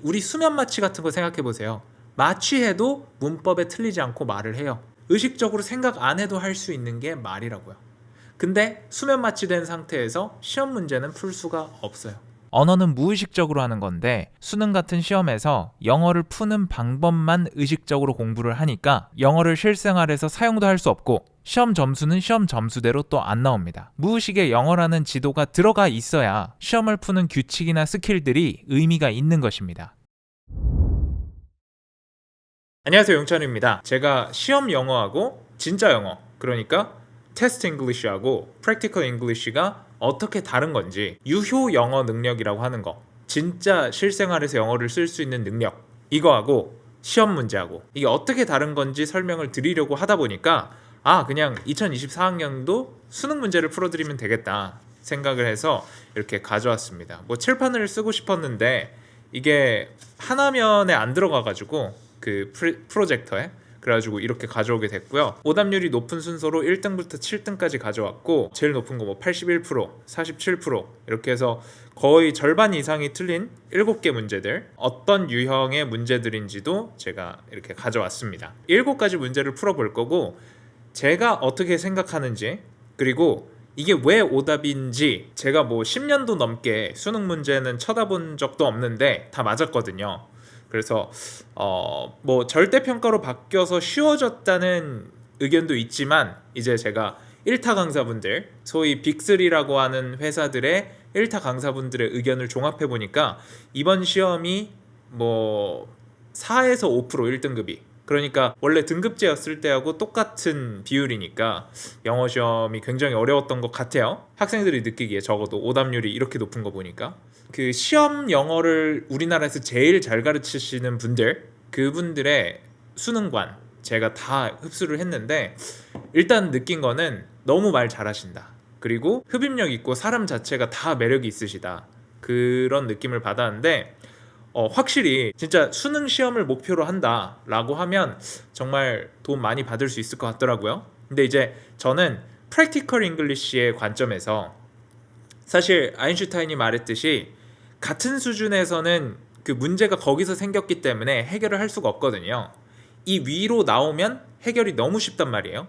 우리 수면 마취 같은 거 생각해 보세요. 마취해도 문법에 틀리지 않고 말을 해요. 의식적으로 생각 안 해도 할 수 있는 게 말이라고요. 근데 수면 마취된 상태에서 시험 문제는 풀 수가 없어요. 언어는 무의식적으로 하는 건데 수능 같은 시험에서 영어를 푸는 방법만 의식적으로 공부를 하니까 영어를 실생활에서 사용도 할 수 없고 시험 점수는 시험 점수대로 또 안 나옵니다. 무의식에 영어라는 지도가 들어가 있어야 시험을 푸는 규칙이나 스킬들이 의미가 있는 것입니다. 안녕하세요, 용찬입니다. 제가 시험 영어하고 진짜 영어, 그러니까 테스트 잉글리시하고 프랙티컬 잉글리시가 어떻게 다른 건지, 유효 영어 능력이라고 하는 거, 진짜 실생활에서 영어를 쓸 수 있는 능력, 이거하고 시험 문제하고 이게 어떻게 다른 건지 설명을 드리려고 하다 보니까 그냥 2024학년도 수능 문제를 풀어드리면 되겠다 생각을 해서 이렇게 가져왔습니다. 칠판을 쓰고 싶었는데 이게 하나면에 안 들어가가지고 그 프로젝터에, 그래가지고 이렇게 가져오게 됐고요. 오답률이 높은 순서로 1등부터 7등까지 가져왔고, 제일 높은 거 81%, 47% 이렇게 해서 거의 절반 이상이 틀린 7개 문제들, 어떤 유형의 문제들인지도 제가 이렇게 가져왔습니다. 7가지 문제를 풀어볼 거고, 제가 어떻게 생각하는지, 그리고 이게 왜 오답인지, 제가 10년도 넘게 수능 문제는 쳐다본 적도 없는데 다 맞았거든요. 그래서 절대평가로 바뀌어서 쉬워졌다는 의견도 있지만, 이제 제가 1타 강사분들, 소위 빅3라고 하는 회사들의 1타 강사분들의 의견을 종합해 보니까 이번 시험이 4에서 5% 1등급이, 그러니까 원래 등급제였을 때하고 똑같은 비율이니까 영어 시험이 굉장히 어려웠던 것 같아요. 학생들이 느끼기에 적어도 오답률이 이렇게 높은 거 보니까. 그 시험 영어를 우리나라에서 제일 잘 가르치시는 분들, 그분들의 수능관 제가 다 흡수를 했는데, 일단 느낀 거는 너무 말 잘하신다, 그리고 흡입력 있고 사람 자체가 다 매력이 있으시다, 그런 느낌을 받았는데, 확실히 진짜 수능 시험을 목표로 한다라고 하면 정말 도움 많이 받을 수 있을 것 같더라고요. 근데 이제 저는 프랙티컬 잉글리시의 관점에서, 사실 아인슈타인이 말했듯이 같은 수준에서는 그 문제가 거기서 생겼기 때문에 해결을 할 수가 없거든요. 이 위로 나오면 해결이 너무 쉽단 말이에요.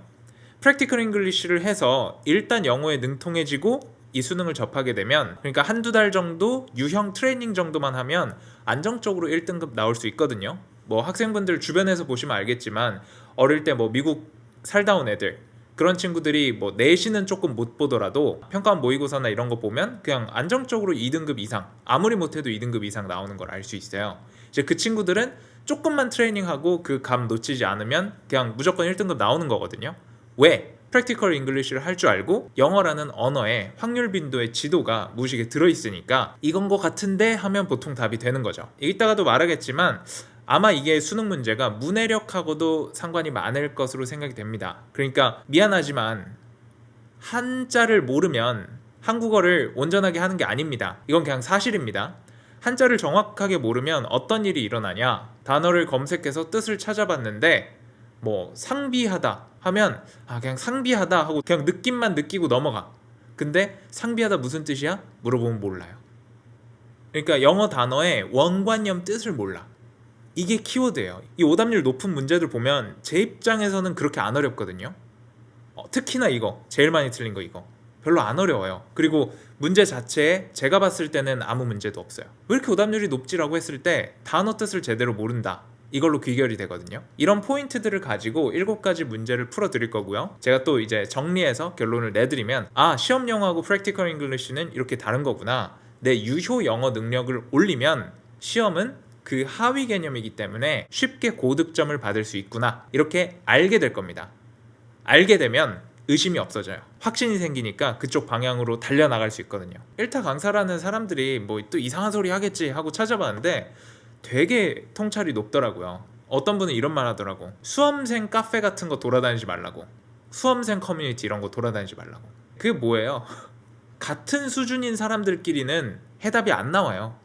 프랙티컬 잉글리시를 해서 일단 영어에 능통해지고 이 수능을 접하게 되면, 그러니까 한두 달 정도 유형 트레이닝 정도만 하면 안정적으로 1등급 나올 수 있거든요. 학생분들 주변에서 보시면 알겠지만, 어릴 때 미국 살다 온 애들, 그런 친구들이 내신은 조금 못 보더라도 평가원 모의고사나 이런 거 보면 그냥 안정적으로 2등급 이상, 아무리 못해도 2등급 이상 나오는 걸 알 수 있어요. 이제 그 친구들은 조금만 트레이닝하고 그 감 놓치지 않으면 그냥 무조건 1등급 나오는 거거든요. 왜? 프랙티컬 잉글리시를 할 줄 알고 영어라는 언어에 확률 빈도의 지도가 무의식에 들어있으니까 이건 거 같은데 하면 보통 답이 되는 거죠. 이따가도 말하겠지만 아마 이게 수능 문제가 문해력하고도 상관이 많을 것으로 생각이 됩니다. 그러니까 미안하지만 한자를 모르면 한국어를 온전하게 하는 게 아닙니다. 이건 그냥 사실입니다. 한자를 정확하게 모르면 어떤 일이 일어나냐, 단어를 검색해서 뜻을 찾아봤는데 상비하다 하면 그냥 상비하다 하고 그냥 느낌만 느끼고 넘어가. 근데 상비하다 무슨 뜻이야? 물어보면 몰라요. 그러니까 영어 단어의 원관념 뜻을 몰라. 이게 키워드예요. 이 오답률 높은 문제들 보면 제 입장에서는 그렇게 안 어렵거든요. 특히나 이거 제일 많이 틀린 거, 이거 별로 안 어려워요. 그리고 문제 자체에 제가 봤을 때는 아무 문제도 없어요. 왜 이렇게 오답률이 높지라고 했을 때 단어 뜻을 제대로 모른다, 이걸로 귀결이 되거든요. 이런 포인트들을 가지고 7가지 문제를 풀어드릴 거고요. 제가 또 이제 정리해서 결론을 내드리면, 시험 영어하고 프랙티컬 잉글리시는 이렇게 다른 거구나, 내 유효 영어 능력을 올리면 시험은 그 하위 개념이기 때문에 쉽게 고득점을 받을 수 있구나, 이렇게 알게 될 겁니다. 알게 되면 의심이 없어져요. 확신이 생기니까 그쪽 방향으로 달려나갈 수 있거든요. 1타 강사라는 사람들이 또 이상한 소리 하겠지 하고 찾아봤는데 되게 통찰이 높더라고요. 어떤 분은 이런 말 하더라고. 수험생 카페 같은 거 돌아다니지 말라고. 수험생 커뮤니티 이런 거 돌아다니지 말라고. 그게 뭐예요? 같은 수준인 사람들끼리는 해답이 안 나와요.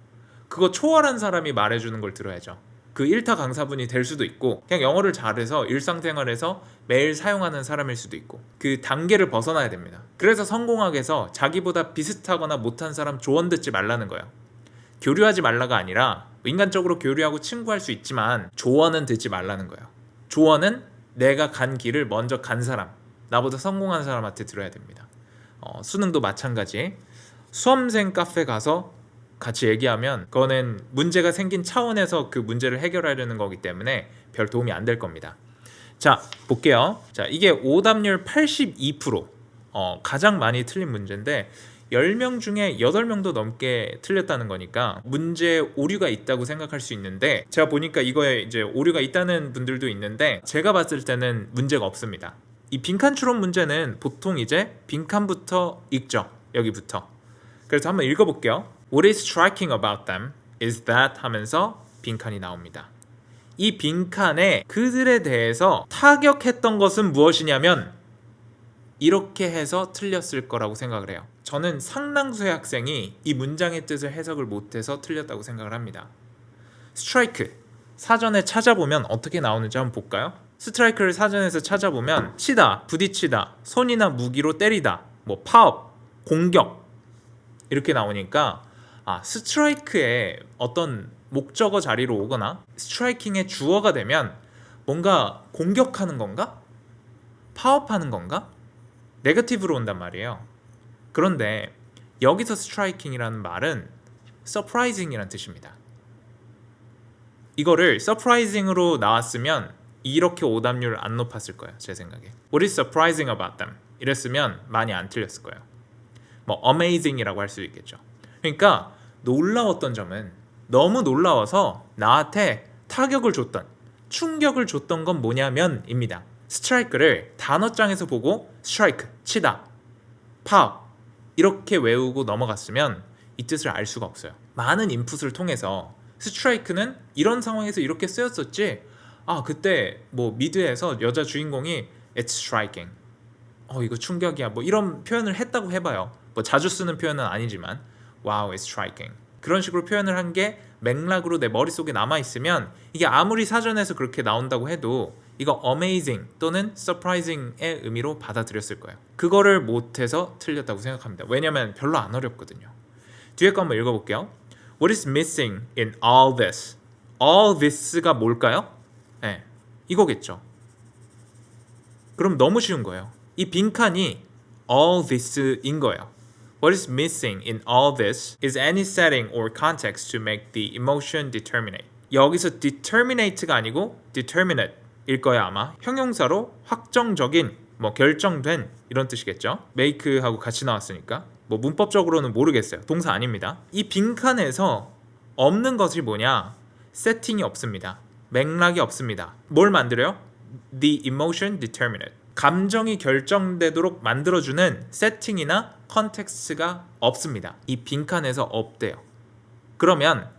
그거 초월한 사람이 말해주는 걸 들어야죠. 그 1타 강사분이 될 수도 있고, 그냥 영어를 잘해서 일상생활에서 매일 사용하는 사람일 수도 있고, 그 단계를 벗어나야 됩니다. 그래서 성공학에서 자기보다 비슷하거나 못한 사람 조언 듣지 말라는 거예요. 교류하지 말라가 아니라 인간적으로 교류하고 친구할 수 있지만 조언은 듣지 말라는 거예요. 조언은 내가 간 길을 먼저 간 사람, 나보다 성공한 사람한테 들어야 됩니다. 수능도 마찬가지. 수험생 카페 가서 같이 얘기하면 그거는 문제가 생긴 차원에서 그 문제를 해결하려는 거기 때문에 별 도움이 안 될 겁니다. 자, 볼게요. 자, 이게 오답률 82%, 가장 많이 틀린 문제인데 10명 중에 8명도 넘게 틀렸다는 거니까 문제 오류가 있다고 생각할 수 있는데, 제가 보니까 이거에 이제 오류가 있다는 분들도 있는데 제가 봤을 때는 문제가 없습니다. 이 빈칸 추론 문제는 보통 이제 빈칸부터 읽죠. 여기부터. 그래서 한번 읽어볼게요. What is striking about them is that 하면서 빈칸이 나옵니다. 이 빈칸에 그들에 대해서 타격했던 것은 무엇이냐면 이렇게 해서 틀렸을 거라고 생각을 해요. 저는 상당수의 학생이 이 문장의 뜻을 해석을 못해서 틀렸다고 생각을 합니다. 스트라이크, 사전에 찾아보면 어떻게 나오는지 한번 볼까요? 스트라이크를 사전에서 찾아보면 치다, 부딪히다, 손이나 무기로 때리다, 뭐 파업, 공격 이렇게 나오니까 스트라이크의 어떤 목적어 자리로 오거나 스트라이킹의 주어가 되면 뭔가 공격하는 건가? 파업하는 건가? 네거티브로 온단 말이에요. 그런데 여기서 스트라이킹이라는 말은 surprising이라는 뜻입니다. 이거를 surprising으로 나왔으면 이렇게 오답률 안 높았을 거예요. 제 생각에. What is surprising about them? 이랬으면 많이 안 틀렸을 거예요. 뭐 amazing이라고 할 수 있겠죠. 그러니까 놀라웠던 점은 너무 놀라워서 나한테 타격을 줬던, 충격을 줬던 건 뭐냐면 입니다. 스트라이크를 단어장에서 보고 스트라이크, 치다, 파업 이렇게 외우고 넘어갔으면 이 뜻을 알 수가 없어요. 많은 인풋을 통해서 스트라이크는 이런 상황에서 이렇게 쓰였었지, 그때 뭐 미드에서 여자 주인공이 It's striking, 이거 충격이야, 뭐 이런 표현을 했다고 해봐요. 뭐 자주 쓰는 표현은 아니지만 Wow, it's striking, 그런 식으로 표현을 한 게 맥락으로 내 머릿속에 남아있으면 이게 아무리 사전에서 그렇게 나온다고 해도 이거 amazing 또는 surprising의 의미로 받아들였을 거예요. 그거를 못해서 틀렸다고 생각합니다. 왜냐면 별로 안 어렵거든요. 뒤에 거 한번 읽어볼게요. What is missing in all this? All this가 뭘까요? 네, 이거겠죠. 그럼 너무 쉬운 거예요. 이 빈칸이 all this인 거예요. What is missing in all this is any setting or context to make the emotion determinate. 여기서 determinate가 아니고 determinate 일 거예요 아마. 형용사로 확정적인, 뭐 결정된 이런 뜻이겠죠. make하고 같이 나왔으니까. 뭐 문법적으로는 모르겠어요. 동사 아닙니다. 이 빈칸에서 없는 것이 뭐냐? 세팅이 없습니다. 맥락이 없습니다. 뭘 만들어요? The emotion determinate. 감정이 결정되도록 만들어주는 세팅이나 컨텍스트가 없습니다. 이 빈칸에서 없대요. 그러면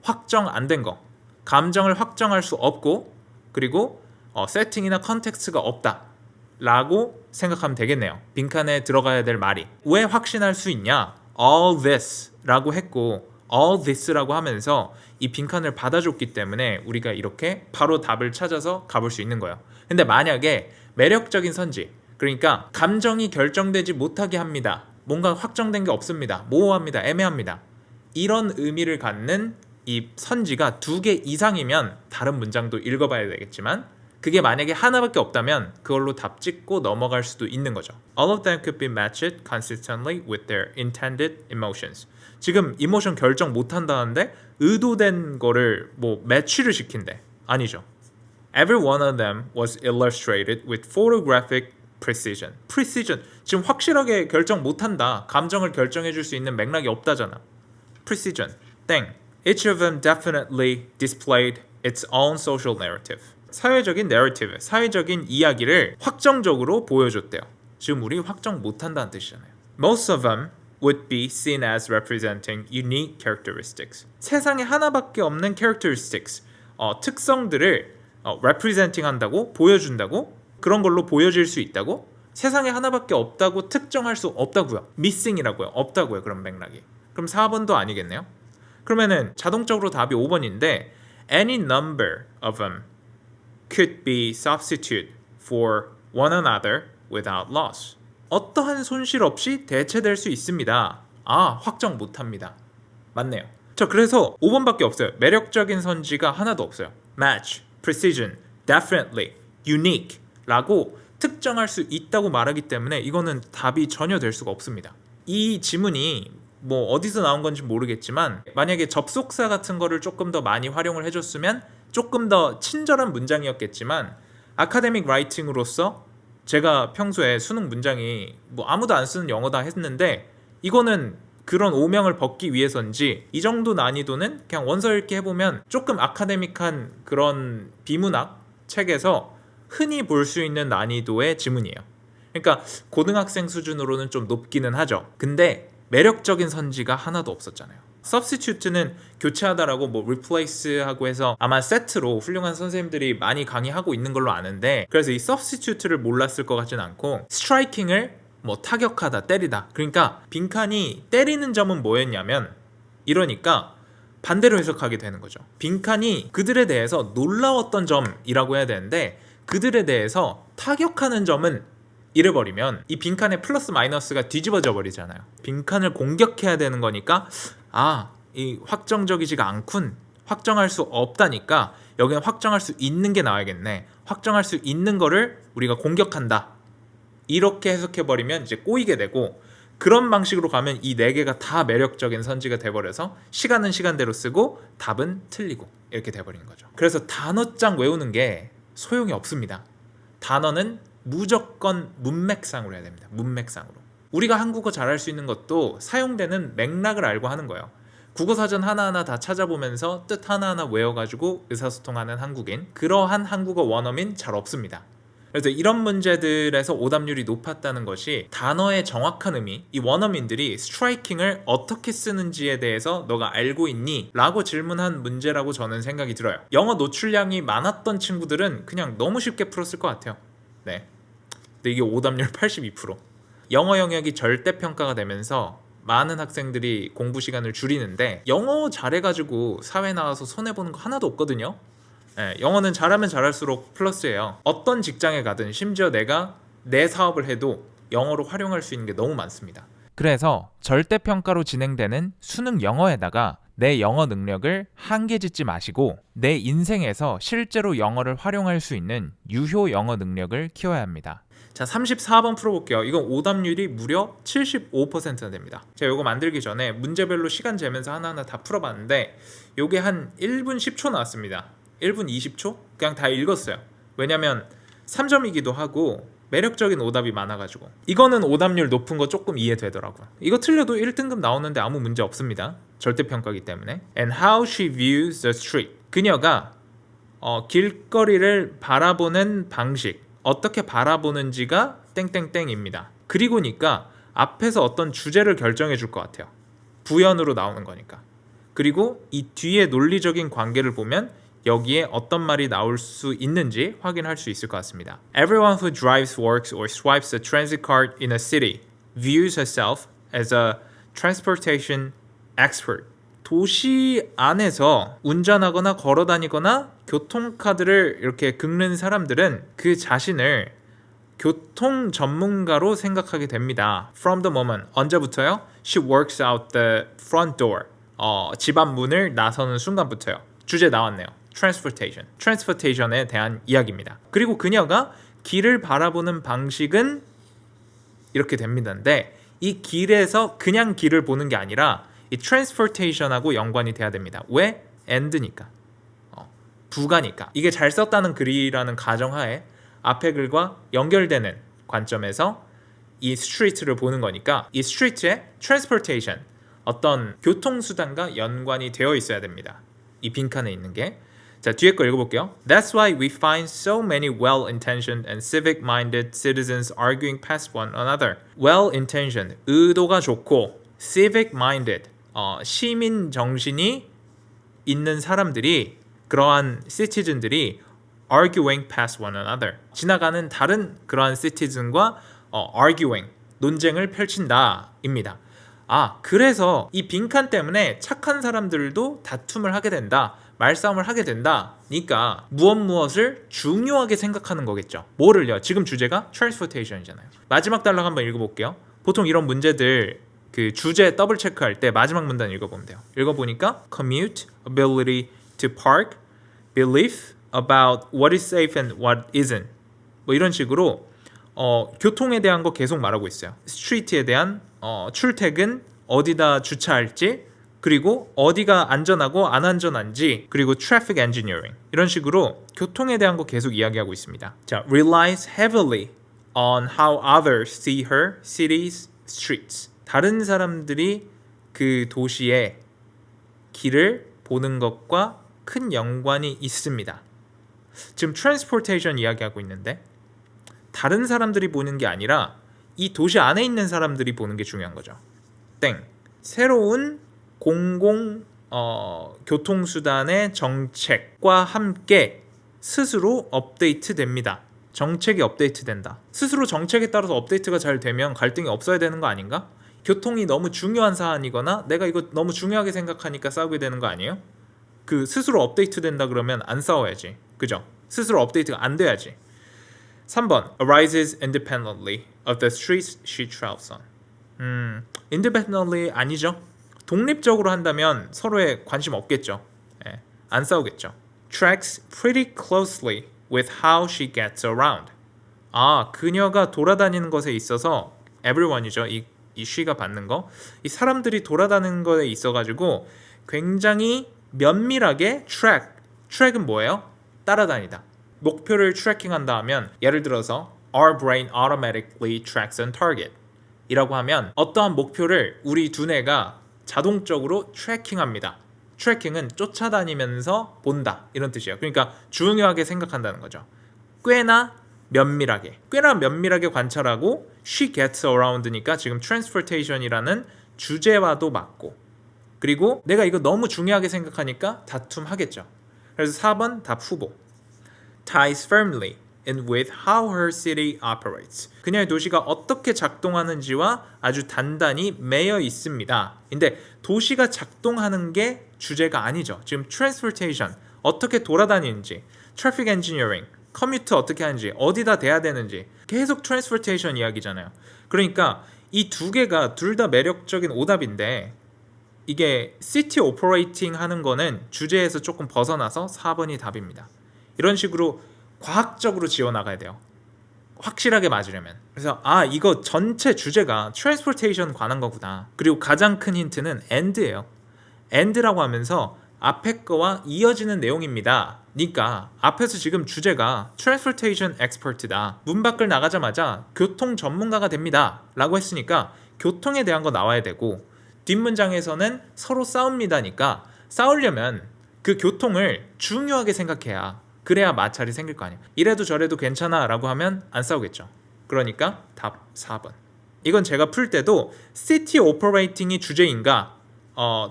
확정 안 된 거, 감정을 확정할 수 없고, 그리고 세팅이나 컨텍스트가 없다 라고 생각하면 되겠네요. 빈칸에 들어가야 될 말이 왜 확신할 수 있냐? all this 라고 했고 all this 라고 하면서 이 빈칸을 받아줬기 때문에 우리가 이렇게 바로 답을 찾아서 가볼 수 있는 거예요. 근데 만약에 매력적인 선지, 그러니까 감정이 결정되지 못하게 합니다, 뭔가 확정된 게 없습니다, 모호합니다, 애매합니다, 이런 의미를 갖는 이 선지가 2개 이상이면 다른 문장도 읽어봐야 되겠지만 그게 만약에 하나밖에 없다면 그걸로 답 찍고 넘어갈 수도 있는 거죠. All of them could be matched consistently with their intended emotions. 지금 이모션 결정 못한다는데 의도된 거를 뭐 매치를 시킨대. 아니죠. Every one of them was illustrated with photographic precision. precision. 지금 확실하게 결정 못한다. 감정을 결정해 줄 수 있는 맥락이 없다잖아. precision. 땡. Each of them definitely displayed its own social narrative. 사회적인 narrative, 사회적인 이야기를 확정적으로 보여줬대요. 지금 우리 확정 못한다는 뜻이잖아요. Most of them would be seen as representing unique characteristics. 세상에 하나밖에 없는 characteristics, 특성들을 representing 한다고, 보여준다고, 그런 걸로 보여질 수 있다고, 세상에 하나밖에 없다고 특정할 수 없다고요. missing이라고요. 없다고요. 그런 맥락이. 그럼 4번도 아니겠네요. 그러면은 자동적으로 답이 5번인데 any number of them could be substituted for one another without loss. 어떠한 손실 없이 대체될 수 있습니다. 확정 못합니다. 맞네요. 자, 그래서 5번밖에 없어요. 매력적인 선지가 하나도 없어요. match, precision, definitely, unique 라고 특정할 수 있다고 말하기 때문에 이거는 답이 전혀 될 수가 없습니다. 이 지문이 뭐 어디서 나온 건지 모르겠지만 만약에 접속사 같은 거를 조금 더 많이 활용을 해줬으면 조금 더 친절한 문장이었겠지만 아카데믹 라이팅으로서 제가 평소에 수능 문장이 뭐 아무도 안 쓰는 영어다 했는데 이거는 그런 오명을 벗기 위해서인지 이 정도 난이도는 그냥 원서 읽기 해보면 조금 아카데믹한 그런 비문학 책에서 흔히 볼 수 있는 난이도의 지문이에요. 그러니까 고등학생 수준으로는 좀 높기는 하죠. 근데 매력적인 선지가 하나도 없었잖아요. substitute는 교체하다라고 뭐 replace하고 해서 아마 세트로 훌륭한 선생님들이 많이 강의하고 있는 걸로 아는데 그래서 이 substitute를 몰랐을 것 같진 않고 striking을 뭐 타격하다, 때리다. 그러니까 빈칸이 때리는 점은 뭐였냐면 이러니까 반대로 해석하게 되는 거죠. 빈칸이 그들에 대해서 놀라웠던 점이라고 해야 되는데 그들에 대해서 타격하는 점은 이래버리면 이 빈칸의 플러스 마이너스가 뒤집어져 버리잖아요. 빈칸을 공격해야 되는 거니까 이 확정적이지가 않군. 확정할 수 없다니까 여기는 확정할 수 있는 게 나와야겠네. 확정할 수 있는 거를 우리가 공격한다. 이렇게 해석해버리면 이제 꼬이게 되고 그런 방식으로 가면 이 네 개가 다 매력적인 선지가 돼버려서 시간은 시간대로 쓰고 답은 틀리고 이렇게 돼버리는 거죠. 그래서 단어장 외우는 게 소용이 없습니다. 단어는 무조건 문맥상으로 해야 됩니다. 문맥상으로. 우리가 한국어 잘할 수 있는 것도 사용되는 맥락을 알고 하는 거예요. 국어사전 하나하나 다 찾아보면서 뜻 하나하나 외워가지고 의사소통하는 한국인, 그러한 한국어 원어민 잘 없습니다. 그래서 이런 문제들에서 오답률이 높았다는 것이 단어의 정확한 의미, 이 원어민들이 스트라이킹을 어떻게 쓰는지에 대해서 너가 알고 있니? 라고 질문한 문제라고 저는 생각이 들어요. 영어 노출량이 많았던 친구들은 그냥 너무 쉽게 풀었을 것 같아요. 네. 근데 이게 오답률 82%. 영어 영역이 절대평가가 되면서 많은 학생들이 공부 시간을 줄이는데 영어 잘해가지고 사회 나와서 손해보는 거 하나도 없거든요. 네, 영어는 잘하면 잘할수록 플러스예요. 어떤 직장에 가든 심지어 내가 내 사업을 해도 영어로 활용할 수 있는 게 너무 많습니다. 그래서 절대평가로 진행되는 수능 영어에다가 내 영어 능력을 한계 짓지 마시고 내 인생에서 실제로 영어를 활용할 수 있는 유효 영어 능력을 키워야 합니다. 자, 34번 풀어볼게요. 이건 오답률이 무려 75%나 됩니다. 제가 이거 만들기 전에 문제별로 시간 재면서 하나하나 다 풀어봤는데 이게 한 1분 10초 나왔습니다. 1분 20초? 그냥 다 읽었어요. 왜냐면 3점이기도 하고 매력적인 오답이 많아가지고 이거는 오답률 높은 거 조금 이해되더라고요. 이거 틀려도 1등급 나오는데 아무 문제 없습니다. 절대평가기 때문에. And how she views the street. 그녀가 길거리를 바라보는 방식, 어떻게 바라보는지가 땡땡땡입니다. 그리고니까 앞에서 어떤 주제를 결정해 줄 것 같아요. 부연으로 나오는 거니까. 그리고 이 뒤에 논리적인 관계를 보면 여기에 어떤 말이 나올 수 있는지 확인할 수 있을 것 같습니다. Everyone who drives, works, or swipes a transit card in a city views herself as a transportation expert. 도시 안에서 운전하거나 걸어다니거나 교통카드를 이렇게 긁는 사람들은 그 자신을 교통 전문가로 생각하게 됩니다. From the moment. 언제부터요? She works out the front door. 집 앞 문을 나서는 순간부터요. 주제 나왔네요. transportation에 대한 이야기입니다. 그리고 그녀가 길을 바라보는 방식은 이렇게 됩니다인데 이 길에서 그냥 길을 보는 게 아니라 이 transportation하고 연관이 돼야 됩니다. 왜? and니까. 부가니까. 이게 잘 썼다는 글이라는 가정하에 앞에 글과 연결되는 관점에서 이 street를 보는 거니까 이 street의 transportation, 어떤 교통수단과 연관이 되어 있어야 됩니다. 이 빈칸에 있는 게. 자, 뒤에 거 읽어볼게요. That's why we find so many well-intentioned and civic-minded citizens arguing past one another. Well-intentioned, 의도가 좋고 civic-minded, 시민 정신이 있는 사람들이, 그러한 citizen들이 arguing past one another, 지나가는 다른 그러한 citizen과 arguing, 논쟁을 펼친다입니다. 그래서 이 빈칸 때문에 착한 사람들도 다툼을 하게 된다, 말싸움을 하게 된다니까 무엇을 중요하게 생각하는 거겠죠. 뭐를요? 지금 주제가 transportation이잖아요. 마지막 단락 한번 읽어볼게요. 보통 이런 문제들 그 주제 더블 체크할 때 마지막 문단 읽어보면 돼요. 읽어보니까 commute, ability to park, belief about what is safe and what isn't. 뭐 이런 식으로 교통에 대한 거 계속 말하고 있어요. 스트리트에 대한 출퇴근, 어디다 주차할지, 그리고 어디가 안전하고 안 안전한지, 그리고 traffic engineering 이런 식으로 교통에 대한 거 계속 이야기하고 있습니다. 자, relies heavily on how others see her city's streets. 다른 사람들이 그 도시의 길을 보는 것과 큰 연관이 있습니다. 지금 transportation 이야기하고 있는데 다른 사람들이 보는 게 아니라 이 도시 안에 있는 사람들이 보는 게 중요한 거죠. 땡. 새로운 공공 교통수단의 정책과 함께 스스로 업데이트됩니다. 정책이 업데이트된다. 스스로 정책에 따라서 업데이트가 잘 되면 갈등이 없어야 되는 거 아닌가? 교통이 너무 중요한 사안이거나 내가 이거 너무 중요하게 생각하니까 싸우게 되는 거 아니에요? 그 스스로 업데이트된다 그러면 안 싸워야지. 그죠? 스스로 업데이트가 안 돼야지. 3번 arises independently of the streets she travels on. independently 아니죠. 독립적으로 한다면 서로에 관심 없겠죠. 예, 안 싸우겠죠. tracks pretty closely with how she gets around. 그녀가 돌아다니는 것에 있어서 everyone이죠. 이 she가 받는 거. 이 사람들이 돌아다니는 거에 있어가지고 굉장히 면밀하게 track은 뭐예요? 따라다니다. 목표를 트래킹한다 하면 예를 들어서 our brain automatically tracks on target 이라고 하면 어떠한 목표를 우리 두뇌가 자동적으로 트래킹합니다. 트래킹은 쫓아다니면서 본다 이런 뜻이에요. 그러니까 중요하게 생각한다는 거죠. 꽤나 면밀하게 관찰하고 she gets around니까 지금 transportation이라는 주제와도 맞고 그리고 내가 이거 너무 중요하게 생각하니까 다툼하겠죠. 그래서 4번 답 후보. ties firmly in with how her city operates. 그녀의 도시가 어떻게 작동하는지와 아주 단단히 매여 있습니다. 근데 도시가 작동하는 게 주제가 아니죠. 지금 transportation, 어떻게 돌아다니는지, traffic engineering, 커뮤트 어떻게 하는지, 어디다 대야 되는지 계속 transportation 이야기잖아요. 그러니까 이 두 개가 둘 다 매력적인 오답인데 이게 city operating 하는 거는 주제에서 조금 벗어나서 4번이 답입니다. 이런 식으로 과학적으로 지어나가야 돼요. 확실하게 맞으려면. 그래서 이거 전체 주제가 트랜스포테이션 관한 거구나. 그리고 가장 큰 힌트는 and예요. and라고 하면서 앞에 거와 이어지는 내용입니다. 그러니까 앞에서 지금 주제가 트랜스포테이션 엑스퍼트다. 문 밖을 나가자마자 교통 전문가가 됩니다. 라고 했으니까 교통에 대한 거 나와야 되고 뒷문장에서는 서로 싸웁니다니까 싸우려면 그 교통을 중요하게 생각해야 그래야 마찰이 생길 거 아니야. 이래도 저래도 괜찮아 라고 하면 안 싸우겠죠. 그러니까 답 4번. 이건 제가 풀 때도 city operating이 주제인가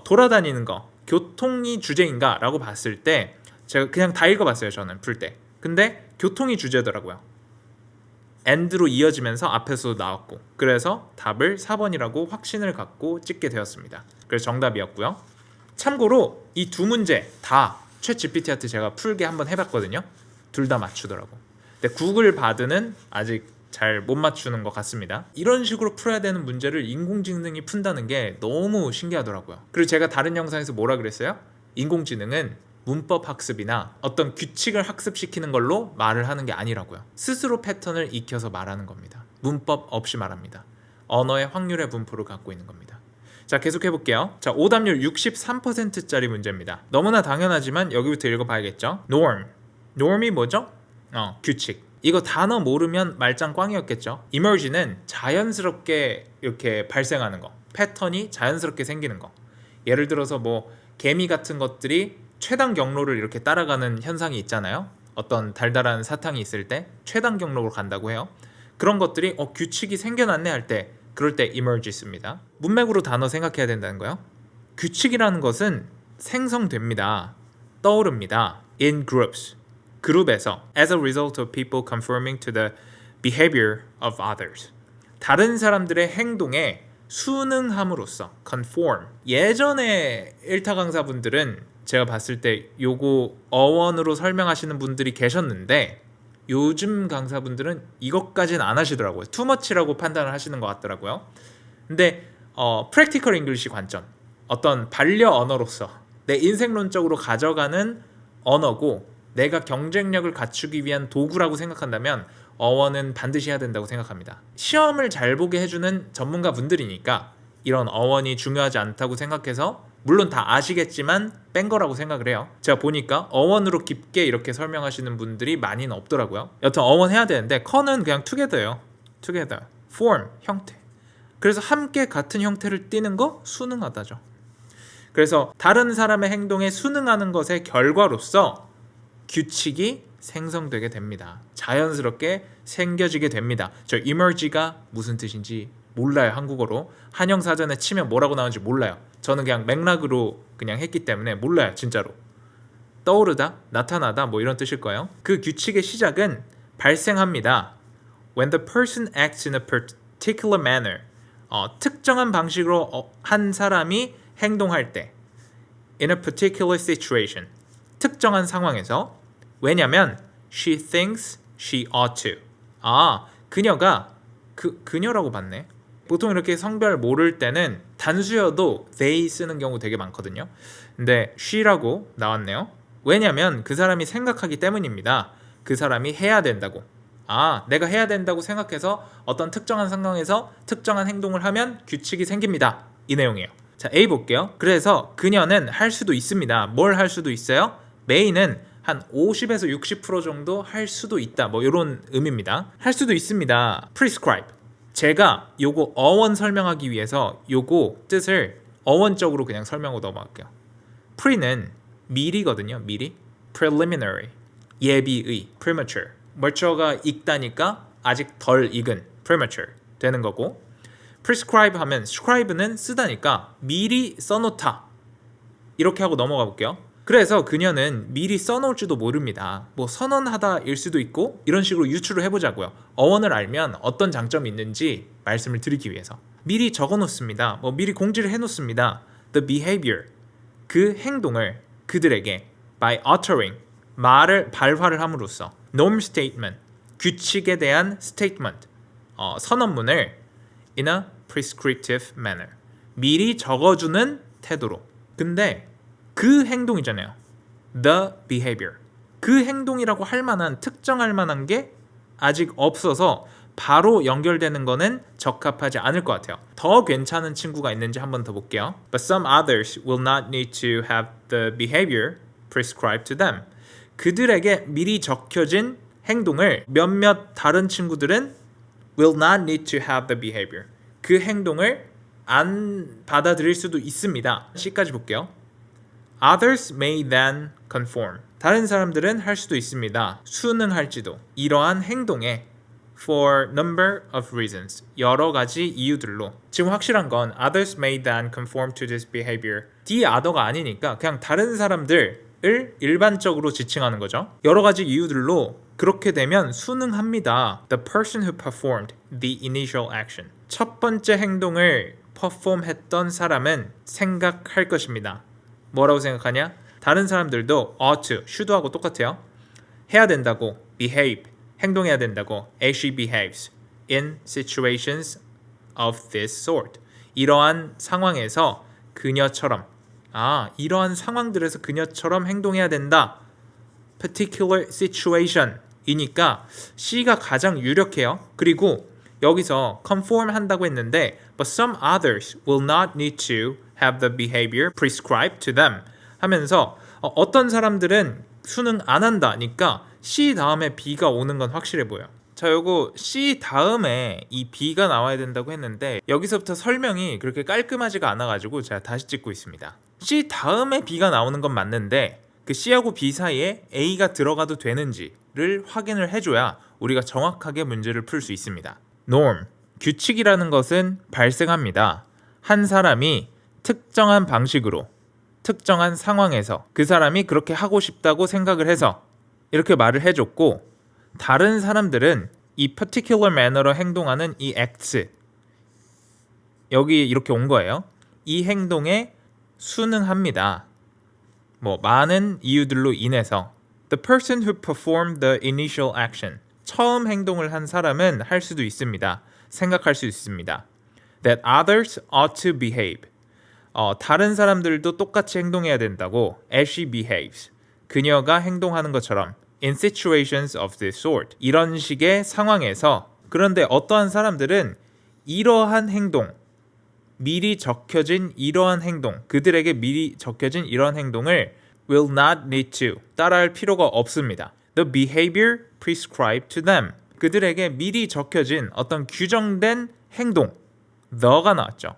돌아다니는 거 교통이 주제인가 라고 봤을 때 제가 그냥 다 읽어봤어요. 저는 풀 때. 근데 교통이 주제더라고요. and로 이어지면서 앞에서도 나왔고 그래서 답을 4번이라고 확신을 갖고 찍게 되었습니다. 그래서 정답이었고요. 참고로 이 두 문제 다 챗GPT한테 제가 풀게 한번 해봤거든요. 둘 다 맞추더라고. 근데 구글 바드는 아직 잘 못 맞추는 것 같습니다. 이런 식으로 풀어야 되는 문제를 인공지능이 푼다는 게 너무 신기하더라고요. 그리고 제가 다른 영상에서 뭐라 그랬어요? 인공지능은 문법 학습이나 어떤 규칙을 학습시키는 걸로 말을 하는 게 아니라고요. 스스로 패턴을 익혀서 말하는 겁니다. 문법 없이 말합니다. 언어의 확률의 분포를 갖고 있는 겁니다. 자, 계속 해볼게요. 자, 오답률 63%짜리 문제입니다. 너무나 당연하지만 여기부터 읽어봐야겠죠. norm이 뭐죠? 규칙. 이거 단어 모르면 말짱 꽝이었겠죠. emerge는 자연스럽게 이렇게 발생하는 거, 패턴이 자연스럽게 생기는 거. 예를 들어서 뭐 개미 같은 것들이 최단 경로를 이렇게 따라가는 현상이 있잖아요. 어떤 달달한 사탕이 있을 때 최단 경로로 간다고 해요. 그런 것들이 규칙이 생겨났네 할 때 그럴 때 emerge 씁니다. 문맥으로 단어 생각해야 된다는 거예요. 규칙이라는 것은 생성됩니다. 떠오릅니다. in groups. 그룹에서 as a result of people conforming to the behavior of others. 다른 사람들의 행동에 순응함으로써 conform. 예전에 일타 강사분들은 제가 봤을 때 요거 어원으로 설명하시는 분들이 계셨는데 요즘 강사분들은 이것까지는 안 하시더라고요. 투머치라고 판단을 하시는 것 같더라고요. 근데 practical English 관점, 어떤 반려 언어로서 내 인생론적으로 가져가는 언어고 내가 경쟁력을 갖추기 위한 도구라고 생각한다면 어원은 반드시 해야 된다고 생각합니다. 시험을 잘 보게 해주는 전문가 분들이니까 이런 어원이 중요하지 않다고 생각해서 물론 다 아시겠지만 뺀 거라고 생각을 해요. 제가 보니까 어원으로 깊게 이렇게 설명하시는 분들이 많이는 없더라고요. 여튼 어원 해야 되는데 con은 그냥 together예요. together, form, 형태. 그래서 함께 같은 형태를 띠는 거 순응하다죠. 그래서 다른 사람의 행동에 순응하는 것의 결과로서 규칙이 생성되게 됩니다. 자연스럽게 생겨지게 됩니다. 저 emerge가 무슨 뜻인지 몰라요. 한국어로 한영사전에 치면 뭐라고 나오는지 몰라요. 저는 그냥 맥락으로 그냥 했기 때문에 몰라요. 진짜로 떠오르다, 나타나다 뭐 이런 뜻일 거예요. 그 규칙의 시작은 발생합니다. When the person acts in a particular manner, 특정한 방식으로 한 사람이 행동할 때, in a particular situation, 특정한 상황에서. 왜냐면 she thinks she ought to. 그녀가 그녀라고 봤네. 보통 이렇게 성별 모를 때는 단수여도 they 쓰는 경우 되게 많거든요. 근데 she라고 나왔네요. 왜냐면 그 사람이 생각하기 때문입니다. 그 사람이 해야 된다고. 내가 해야 된다고 생각해서 어떤 특정한 상황에서 특정한 행동을 하면 규칙이 생깁니다. 이 내용이에요. 자, A 볼게요. 그래서 그녀는 할 수도 있습니다. 뭘 할 수도 있어요? may는 한 50에서 60% 정도 할 수도 있다. 뭐 이런 의미입니다. 할 수도 있습니다. prescribe. 제가 요거 어원 설명하기 위해서 요거 뜻을 어원적으로 그냥 설명하고 넘어갈게요. pre는 미리거든요. 미리. preliminary. 예비의. premature. 멀쩡가 익다니까 아직 덜 익은. premature 되는 거고. prescribe 하면 scribe는 쓰다니까 미리 써놓다. 이렇게 하고 넘어가 볼게요. 그래서 그녀는 미리 써놓을지도 모릅니다. 뭐 선언하다일 수도 있고 이런 식으로 유추를 해보자고요. 어원을 알면 어떤 장점이 있는지 말씀을 드리기 위해서. 미리 적어놓습니다. 뭐 미리 공지를 해놓습니다. The behavior, 그 행동을 그들에게 by uttering, 발화를 함으로써 norm statement, 규칙에 대한 statement, 선언문을 in a prescriptive manner, 미리 적어주는 태도로. 근데 그 행동이잖아요. The behavior. 그 행동이라고 할 만한, 특정할 만한 게 아직 없어서 바로 연결되는 거는 적합하지 않을 것 같아요. 더 괜찮은 친구가 있는지 한번 더 볼게요. But some others will not need to have the behavior prescribed to them. 그들에게 미리 적혀진 행동을 몇몇 다른 친구들은 will not need to have the behavior. 그 행동을 안 받아들일 수도 있습니다. C까지 볼게요. Others may then conform. 다른 사람들은 할 수도 있습니다. 순응할지도. 이러한 행동에 for number of reasons. 여러 가지 이유들로. 지금 확실한 건 others may then conform to this behavior. the other가 아니니까 그냥 다른 사람들을 일반적으로 지칭하는 거죠. 여러 가지 이유들로 그렇게 되면 순응합니다. The person who performed the initial action. 첫 번째 행동을 perform했던 사람은 생각할 것입니다. 뭐라고 생각하냐? 다른 사람들도 ought to, should하고 똑같아요. 해야 된다고, behave, 행동해야 된다고, as she behaves in situations of this sort. 이러한 상황에서 그녀처럼, 이러한 상황들에서 그녀처럼 행동해야 된다. particular situation 이니까 C가 가장 유력해요. 그리고 여기서 conform 한다고 했는데 but some others will not need to have the behavior prescribed to them 하면서 어떤 사람들은 순응 안 한다니까 C 다음에 B가 오는 건 확실해 보여요. 자, 요거 C 다음에 이 B가 나와야 된다고 했는데 여기서부터 설명이 그렇게 깔끔하지가 않아가지고 제가 다시 찍고 있습니다. C 다음에 B가 나오는 건 맞는데 그 C하고 B 사이에 A가 들어가도 되는지를 확인을 해줘야 우리가 정확하게 문제를 풀 수 있습니다. norm, 규칙이라는 것은 발생합니다. 한 사람이 특정한 방식으로 특정한 상황에서 그 사람이 그렇게 하고 싶다고 생각을 해서 이렇게 말을 해줬고 다른 사람들은 이 particular manner로 행동하는 이 acts 여기 이렇게 온 거예요. 이 행동에 순응합니다. 뭐 많은 이유들로 인해서 The person who performed the initial action 처음 행동을 한 사람은 할 수도 있습니다. 생각할 수 있습니다. that others ought to behave. 다른 사람들도 똑같이 행동해야 된다고 as she behaves. 그녀가 행동하는 것처럼 in situations of this sort. 이런 식의 상황에서 그런데 어떠한 사람들은 이러한 행동, 미리 적혀진 이러한 행동, 그들에게 미리 적혀진 이러한 행동을 will not need to, 따라할 필요가 없습니다. The behavior prescribed to them. 그들에게 미리 적혀진 어떤 규정된 행동, the가 나왔죠.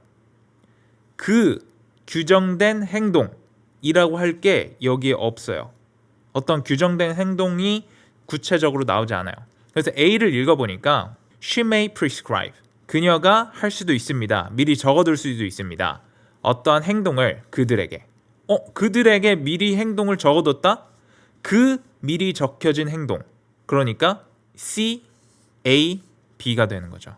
그 규정된 행동이라고 할 게 여기에 없어요. 어떤 규정된 행동이 구체적으로 나오지 않아요. 그래서 A를 읽어보니까 she may prescribe. 그녀가 할 수도 있습니다. 미리 적어둘 수도 있습니다. 어떠한 행동을 그들에게. 그들에게 미리 행동을 적어뒀다? 그 미리 적혀진 행동. 그러니까 C, A, B가 되는 거죠.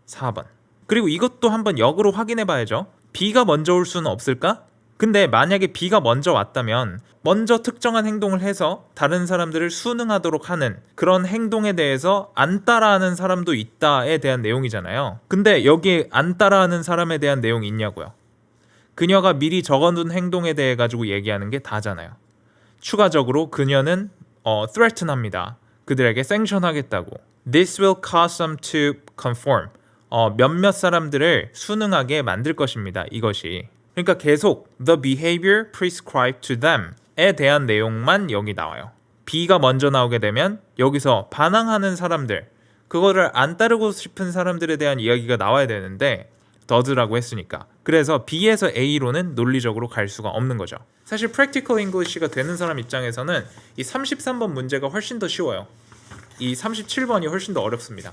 4번. 그리고 이것도 한번 역으로 확인해 봐야죠. B가 먼저 올 수는 없을까? 근데 만약에 B가 먼저 왔다면 먼저 특정한 행동을 해서 다른 사람들을 순응하도록 하는 그런 행동에 대해서 안 따라하는 사람도 있다에 대한 내용이잖아요. 근데 여기에 안 따라하는 사람에 대한 내용이 있냐고요. 그녀가 미리 적어둔 행동에 대해 가지고 얘기하는 게 다잖아요. 추가적으로 그녀는 threaten합니다. 그들에게 생션하겠다고. This will cause them to conform. 몇몇 사람들을 순응하게 만들 것입니다. 이것이. 그러니까 계속 the behavior prescribed to them에 대한 내용만 여기 나와요. B가 먼저 나오게 되면 여기서 반항하는 사람들, 그거를 안 따르고 싶은 사람들에 대한 이야기가 나와야 되는데 does라고 했으니까. 그래서 B에서 A로는 논리적으로 갈 수가 없는 거죠. 사실 practical English가 되는 사람 입장에서는 이 33번 문제가 훨씬 더 쉬워요. 이 37번이 훨씬 더 어렵습니다.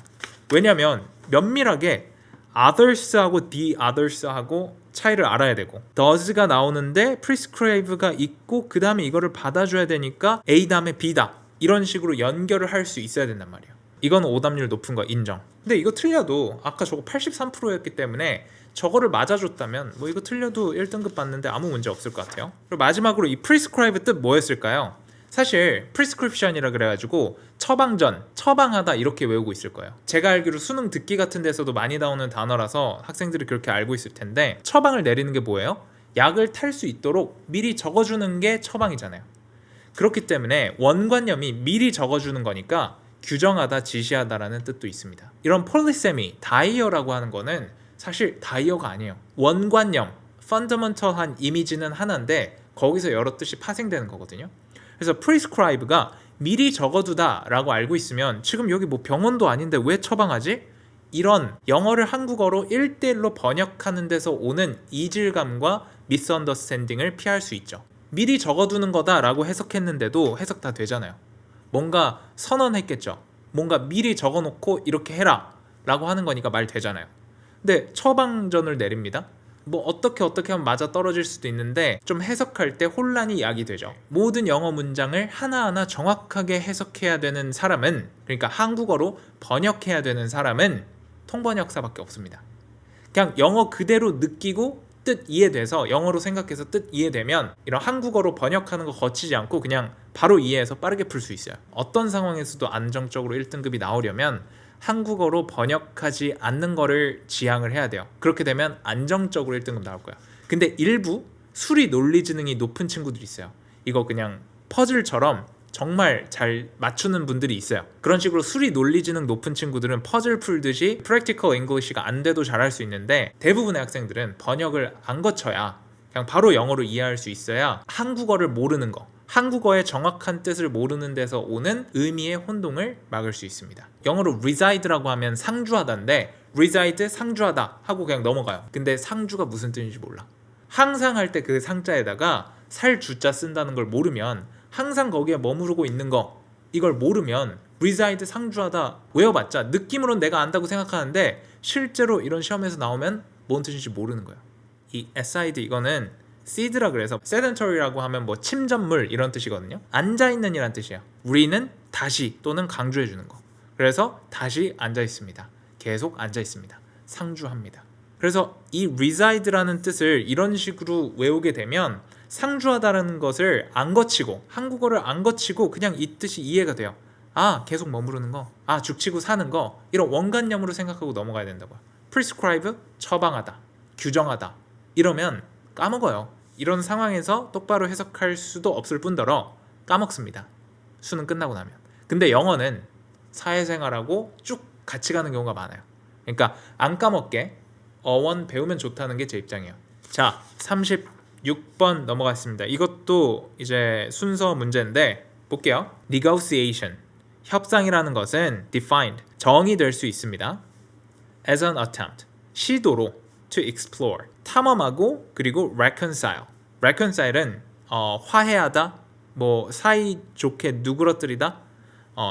왜냐하면 면밀하게 others하고 the others하고 차이를 알아야 되고 does가 나오는데 prescribe가 있고 그 다음에 이거를 받아줘야 되니까 A 다음에 B다 이런 식으로 연결을 할 수 있어야 된단 말이에요. 이건 오답률 높은 거 인정. 근데 이거 틀려도 아까 저거 83%였기 때문에 저거를 맞아줬다면 뭐 이거 틀려도 1등급 받는데 아무 문제 없을 것 같아요. 그리고 마지막으로 이 prescribe 뜻 뭐였을까요? 사실 prescription이라 그래가지고 처방전, 처방하다 이렇게 외우고 있을 거예요. 제가 알기로 수능 듣기 같은 데서도 많이 나오는 단어라서 학생들이 그렇게 알고 있을 텐데 처방을 내리는 게 뭐예요? 약을 탈 수 있도록 미리 적어주는 게 처방이잖아요. 그렇기 때문에 원관념이 미리 적어주는 거니까 규정하다, 지시하다라는 뜻도 있습니다. 이런 폴리세미, 다이어라고 하는 거는 사실 다이어가 아니에요. 원관념, 펀더먼털한 이미지는 하나인데 거기서 여러 뜻이 파생되는 거거든요. 그래서 prescribe가 미리 적어두다 라고 알고 있으면 지금 여기 뭐 병원도 아닌데 왜 처방하지? 이런 영어를 한국어로 1대1로 번역하는 데서 오는 이질감과 미스언더스탠딩을 피할 수 있죠. 미리 적어두는 거다 라고 해석했는데도 해석 다 되잖아요. 뭔가 선언했겠죠. 뭔가 미리 적어놓고 이렇게 해라 라고 하는 거니까 말 되잖아요. 근데 처방전을 내립니다. 뭐 어떻게 하면 맞아 떨어질 수도 있는데 좀 해석할 때 혼란이 야기되죠. 모든 영어 문장을 하나하나 정확하게 해석해야 되는 사람은, 그러니까 한국어로 번역해야 되는 사람은 통번역사밖에 없습니다. 그냥 영어 그대로 느끼고 뜻 이해돼서 영어로 생각해서 뜻 이해되면 이런 한국어로 번역하는 거 거치지 않고 그냥 바로 이해해서 빠르게 풀 수 있어요. 어떤 상황에서도 안정적으로 1등급이 나오려면 한국어로 번역하지 않는 거를 지향을 해야 돼요. 그렇게 되면 안정적으로 1등급 나올 거야. 근데 일부 수리 논리 지능이 높은 친구들이 있어요. 이거 그냥 퍼즐처럼 정말 잘 맞추는 분들이 있어요. 그런 식으로 수리 논리 지능 높은 친구들은 퍼즐 풀듯이 practical English가 안 돼도 잘할 수 있는데 대부분의 학생들은 번역을 안 거쳐야 그냥 바로 영어로 이해할 수 있어야 한국어를 모르는 거, 한국어의 정확한 뜻을 모르는 데서 오는 의미의 혼동을 막을 수 있습니다. 영어로 reside라고 하면 상주하다인데 reside 상주하다 하고 그냥 넘어가요. 근데 상주가 무슨 뜻인지 몰라. 항상 할 때 그 상자에다가 살 주자 쓴다는 걸 모르면 항상 거기에 머무르고 있는 거 이걸 모르면 reside 상주하다 외워봤자 느낌으로는 내가 안다고 생각하는데 실제로 이런 시험에서 나오면 뭔 뜻인지 모르는 거예요. 이 SID 이거는 seed라 그래서 sedentary라고 하면 뭐 침전물 이런 뜻이거든요. 앉아있는 이란 뜻이에요. re는 다시 또는 강조해주는 거. 그래서 다시 앉아있습니다. 계속 앉아있습니다. 상주합니다. 그래서 이 reside라는 뜻을 이런 식으로 외우게 되면 상주하다라는 것을 안 거치고 한국어를 안 거치고 그냥 이 뜻이 이해가 돼요. 아 계속 머무르는 거, 아 죽치고 사는 거 이런 원관념으로 생각하고 넘어가야 된다고요. prescribe 처방하다, 규정하다 이러면 까먹어요. 이런 상황에서 똑바로 해석할 수도 없을 뿐더러 까먹습니다. 수능 끝나고 나면. 근데 영어는 사회생활하고 쭉 같이 가는 경우가 많아요. 그러니까 안 까먹게 어원 배우면 좋다는 게 제 입장이에요. 자, 36번 넘어갔습니다. 이것도 이제 순서 문제인데 볼게요. negotiation, 협상이라는 것은 defined, 정의될 수 있습니다. as an attempt, 시도로 to explore, 탐험하고 그리고 reconcile은 화해하다, 뭐 사이좋게 누그러뜨리다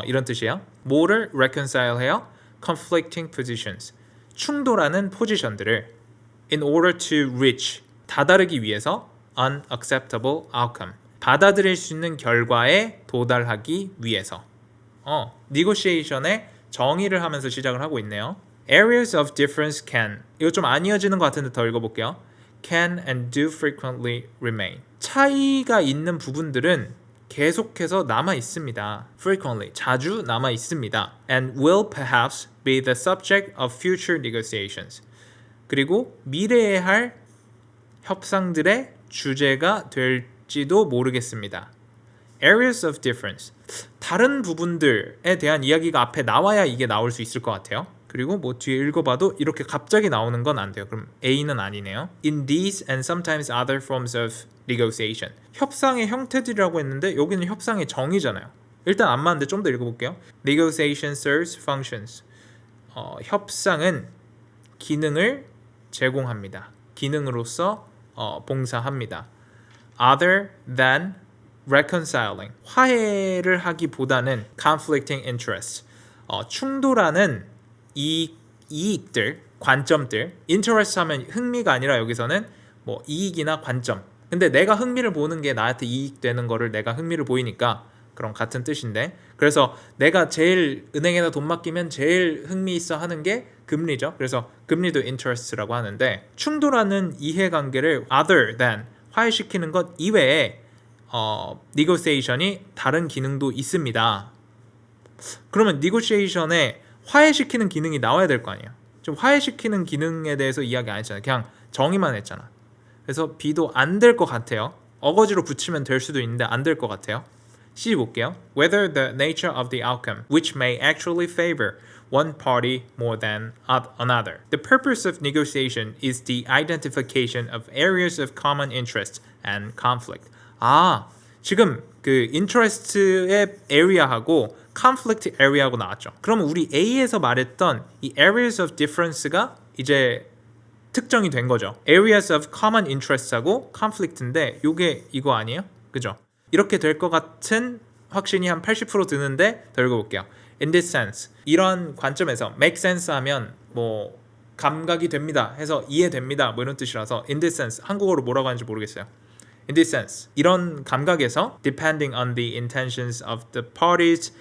이런 뜻이에요. 뭐를 reconcile 해요? conflicting positions, 충돌하는 포지션들을 in order to reach, 다다르기 위해서 unacceptable outcome, 받아들일 수 있는 결과에 도달하기 위해서. negotiation의 정의를 하면서 시작을 하고 있네요. Areas of difference can, 이거 좀 안 이어지는 것 같은데 더 읽어볼게요. Can and do frequently remain, 차이가 있는 부분들은 계속해서 남아 있습니다. frequently, 자주 남아 있습니다. and will perhaps be the subject of future negotiations, 그리고 미래에 할 협상들의 주제가 될지도 모르겠습니다. areas of difference, 다른 부분들에 대한 이야기가 앞에 나와야 이게 나올 수 있을 것 같아요. 그리고 뭐 뒤에 읽어봐도 이렇게 갑자기 나오는 건 안 돼요. 그럼 A는 아니네요. In these and sometimes other forms of negotiation, 협상의 형태들이라고 했는데 여기는 협상의 정의잖아요. 일단 안 맞는데 좀 더 읽어볼게요. Negotiation serves functions, 협상은 기능을 제공합니다. 기능으로서 봉사합니다. Other than reconciling, 화해를 하기보다는 conflicting interests, 충돌하는 이익들, 관점들, interest 하면 흥미가 아니라 여기서는 뭐 이익이나 관점. 근데 내가 흥미를 보는 게 나한테 이익되는 거를 내가 흥미를 보이니까 그런 같은 뜻인데, 그래서 내가 제일 은행에다 돈 맡기면 제일 흥미 있어 하는 게 금리죠. 그래서 금리도 interest라고 하는데, 충돌하는 이해관계를 other than, 화해시키는 것 이외에 negotiation이 다른 기능도 있습니다. 그러면 negotiation에 화해시키는 기능이 나와야 될 거 아니에요. 좀 화해시키는 기능에 대해서 이야기 안 했잖아요. 그냥 정의만 했잖아. 그래서 B도 안 될 것 같아요. 어거지로 붙이면 될 수도 있는데 안 될 것 같아요. C 볼게요. Whether the nature of the outcome, which may actually favor one party more than another. The purpose of negotiation is the identification of areas of common interest and conflict. 지금 그 interest의 area하고 conflict area하고 나왔죠. 그러면 우리 A에서 말했던 이 areas of difference가 이제 특정이 된 거죠. areas of common interest하고 conflict인데 요게 이거 아니에요? 그죠? 이렇게 될 것 같은 확신이 한 80% 드는데 더 읽어볼게요. In this sense, 이런 관점에서 make sense 하면 뭐 감각이 됩니다 해서 이해됩니다 뭐 이런 뜻이라서 in this sense, 한국어로 뭐라고 하는지 모르겠어요. In this sense, 이런 감각에서 depending on the intentions of the parties,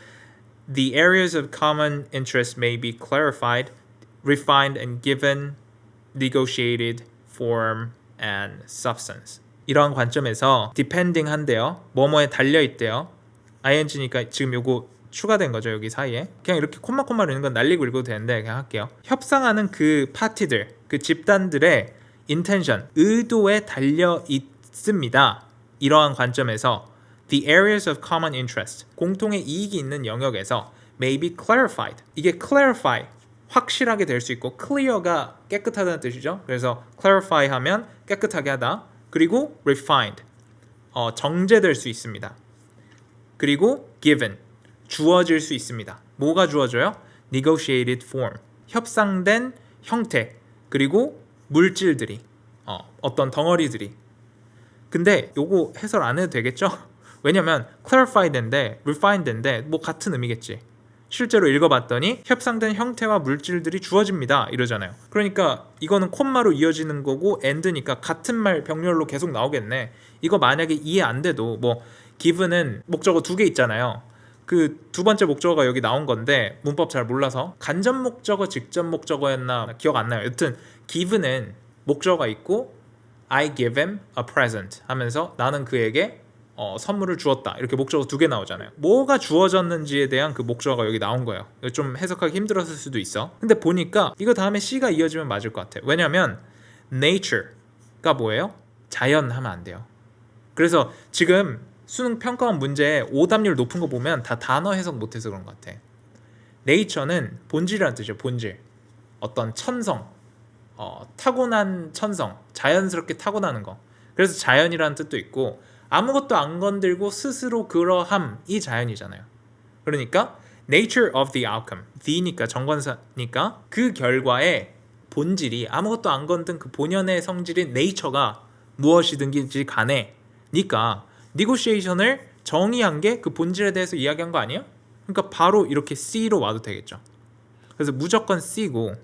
the areas of common interest may be clarified, refined and given negotiated form and substance. 이러한 관점에서 depending 한대요. 뭐뭐에 달려있대요. ing니까 지금 요거 추가된 거죠. 여기 사이에. 그냥 이렇게 콤마콤마 읽는 건 날리고 읽어도 되는데 그냥 할게요. 협상하는 그 파티들, 그 집단들의 intention, 의도에 달려있습니다. 이러한 관점에서 the areas of common interest, 공통의 이익이 있는 영역에서 may be clarified. 이게 clarify, 확실하게 될 수 있고 clear가 깨끗하다는 뜻이죠. 그래서 clarify 하면 깨끗하게 하다. 그리고 refined, 정제될 수 있습니다. 그리고 given, 주어질 수 있습니다. 뭐가 주어져요? negotiated form, 협상된 형태, 그리고 물질들이, 어떤 덩어리들이. 근데 요거 해설 안 해도 되겠죠? 왜냐면 clarified인데 refined인데 뭐 같은 의미겠지. 실제로 읽어봤더니 협상된 형태와 물질들이 주어집니다 이러잖아요. 그러니까 이거는 콤마로 이어지는 거고 and니까 같은 말 병렬로 계속 나오겠네. 이거 만약에 이해 안 돼도 뭐 given은 목적어 2개 있잖아요. 그 두 번째 목적어가 여기 나온 건데 문법 잘 몰라서 간접 목적어 직접 목적어였나 기억 안 나요. 여튼 given은 목적어가 있고 I give him a present 하면서 나는 그에게 선물을 주었다. 이렇게 목적어 두 개 나오잖아요. 뭐가 주어졌는지에 대한 그 목적어가 여기 나온 거예요. 이거 좀 해석하기 힘들었을 수도 있어. 근데 보니까 이거 다음에 C가 이어지면 맞을 것 같아. 왜냐면 nature가 뭐예요? 자연 하면 안 돼요. 그래서 지금 수능 평가원 문제에 오답률 높은 거 보면 다 단어 해석 못해서 그런 것 같아. nature는 본질이라는 뜻이에요. 본질. 어떤 천성, 타고난 천성, 자연스럽게 타고나는 거. 그래서 자연이라는 뜻도 있고 아무것도 안 건들고 스스로 그러함이 자연이잖아요. 그러니까 nature of the outcome, the니까 정관사니까 그 결과의 본질이 아무것도 안 건든 그 본연의 성질인 nature가 무엇이든지 간에 니까 negotiation을 정의한 게 그 본질에 대해서 이야기한 거 아니에요? 그러니까 바로 이렇게 C로 와도 되겠죠. 그래서 무조건 C고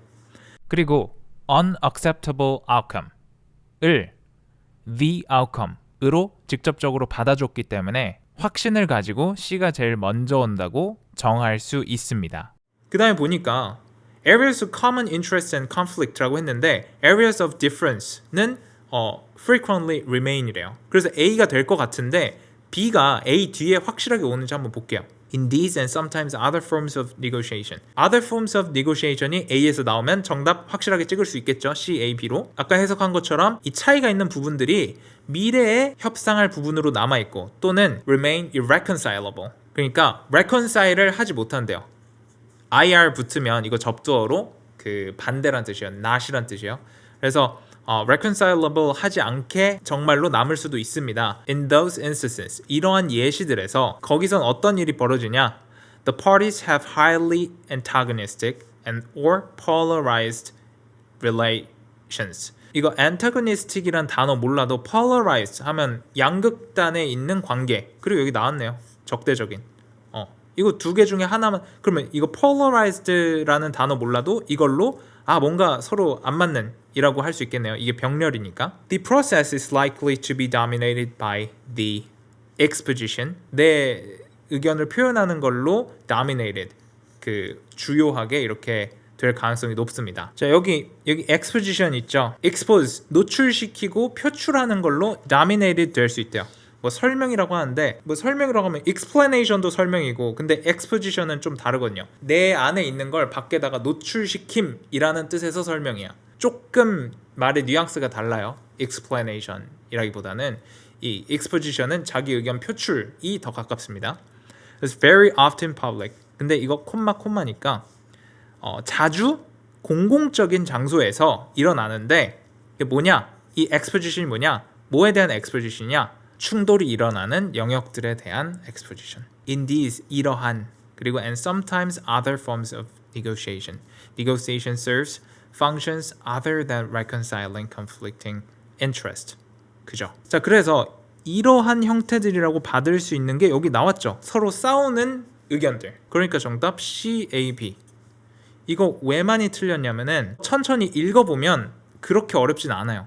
그리고 unacceptable outcome을 the outcome으로 직접적으로 받아줬기 때문에 확신을 가지고 C가 제일 먼저 온다고 정할 수 있습니다. 그 다음에 보니까 areas of common interest and conflict라고 했는데 areas of difference는 frequently remain이래요. 그래서 A가 될 것 같은데 B가 A 뒤에 확실하게 오는지 한번 볼게요. In these and sometimes other forms of negotiation. Other forms of negotiation이 A에서 나오면 정답 확실하게 찍을 수 있겠죠. C, A, B로. 아까 해석한 것처럼 이 차이가 있는 부분들이 미래에 협상할 부분으로 남아있고 또는 remain irreconcilable. 그러니까 reconcile을 하지 못한대요. IR 붙으면 이거 접두어로 그 반대란 뜻이에요. not이란 뜻이에요. 그래서 reconcilable 하지 않게 정말로 남을 수도 있습니다. In those instances, 이러한 예시들에서 거기선 어떤 일이 벌어지냐? The parties have highly antagonistic and or polarized relations. 이거 antagonistic이란 단어 몰라도 polarized 하면 양극단에 있는 관계. 그리고 여기 나왔네요. 적대적인. 이거 두 개 중에 하나만 그러면 이거 polarized라는 단어 몰라도 이걸로 뭔가 서로 안 맞는 이라고 할 수 있겠네요. 이게 병렬이니까. The process is likely to be dominated by the exposition. 내 의견을 표현하는 걸로 dominated. 그 주요하게 이렇게 될 가능성이 높습니다. 자, 여기 exposition 있죠. expose 노출시키고 표출하는 걸로 dominated 될 수 있대요. 뭐 설명이라고 하는데 뭐 설명이라고 하면 explanation도 설명이고 근데 exposition은 좀 다르거든요. 내 안에 있는 걸 밖에다가 노출시킴이라는 뜻에서 설명이야. 조금 말의 뉘앙스가 달라요. explanation이라기보다는 이 exposition은 자기 의견 표출이 더 가깝습니다. It's very often public. 근데 이거 콤마니까 자주 공공적인 장소에서 일어나는데 이게 뭐냐? 이 exposition이 뭐냐? 뭐에 대한 exposition이냐? 충돌이 일어나는 영역들에 대한 exposition. In these 이러한 그리고 and sometimes other forms of negotiation. Negotiation serves functions other than reconciling conflicting interest. 그죠? 자, 그래서 이러한 형태들이라고 받을 수 있는 게 여기 나왔죠. 서로 싸우는 의견들. 그러니까 정답 C, A, B. 이거 왜 많이 틀렸냐면은 천천히 읽어보면 그렇게 어렵진 않아요.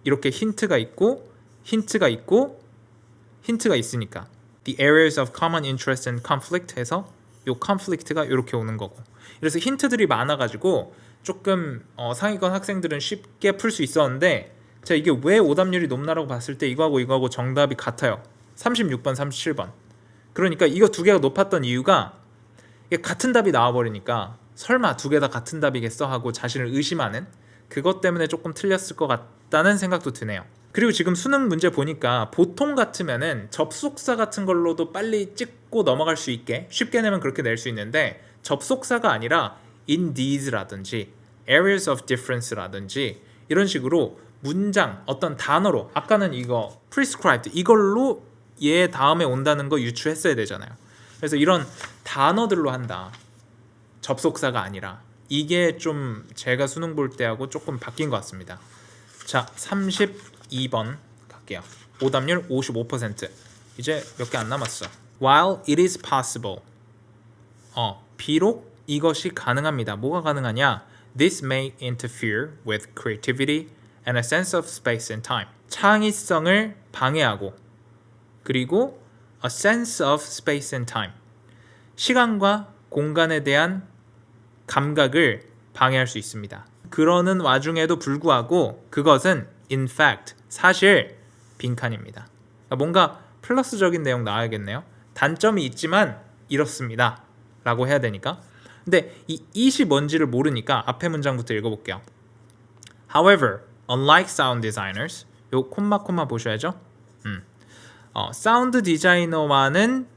이렇게 힌트가 있고 힌트가 있으니까 the areas of common interest and conflict 해서 요 conflict가 이렇게 오는 거고 그래서 힌트들이 많아가지고 조금 상위권 학생들은 쉽게 풀 수 있었는데 자 이게 왜 오답률이 높나라고 봤을 때 이거하고 정답이 같아요. 36번 37번 그러니까 이거 두 개가 높았던 이유가 이게 같은 답이 나와버리니까 설마 두 개 다 같은 답이겠어 하고 자신을 의심하는 그것 때문에 조금 틀렸을 것 같다는 생각도 드네요. 그리고 지금 수능 문제 보니까 보통 같으면은 접속사 같은 걸로도 빨리 찍고 넘어갈 수 있게 쉽게 내면 그렇게 낼 수 있는데 접속사가 아니라 in these라든지 areas of difference라든지 이런 식으로 문장 어떤 단어로 아까는 이거 prescribed 이걸로 얘 다음에 온다는 거 유추했어야 되잖아요. 그래서 이런 단어들로 한다. 접속사가 아니라 이게 좀 제가 수능 볼 때하고 조금 바뀐 것 같습니다. 자 32번 갈게요. 오답률 55%. 이제 몇 개 안 남았어. While it is possible. 비록 이것이 가능합니다. 뭐가 가능하냐? This may interfere with creativity and a sense of space and time. 창의성을 방해하고 그리고 a sense of space and time. 시간과 공간에 대한 감각을 방해할 수 있습니다. 그러는 와중에도 불구하고 그것은 in fact 사실 빈칸입니다. 뭔가 플러스적인 내용 나와야겠네요. 단점이 있지만 이렇습니다 라고 해야 되니까. 근데 이 it이 뭔지를 모르니까 앞에 문장부터 읽어볼게요. However, unlike sound designers, 요 콤마 보셔야죠. 사운드 디자이너와는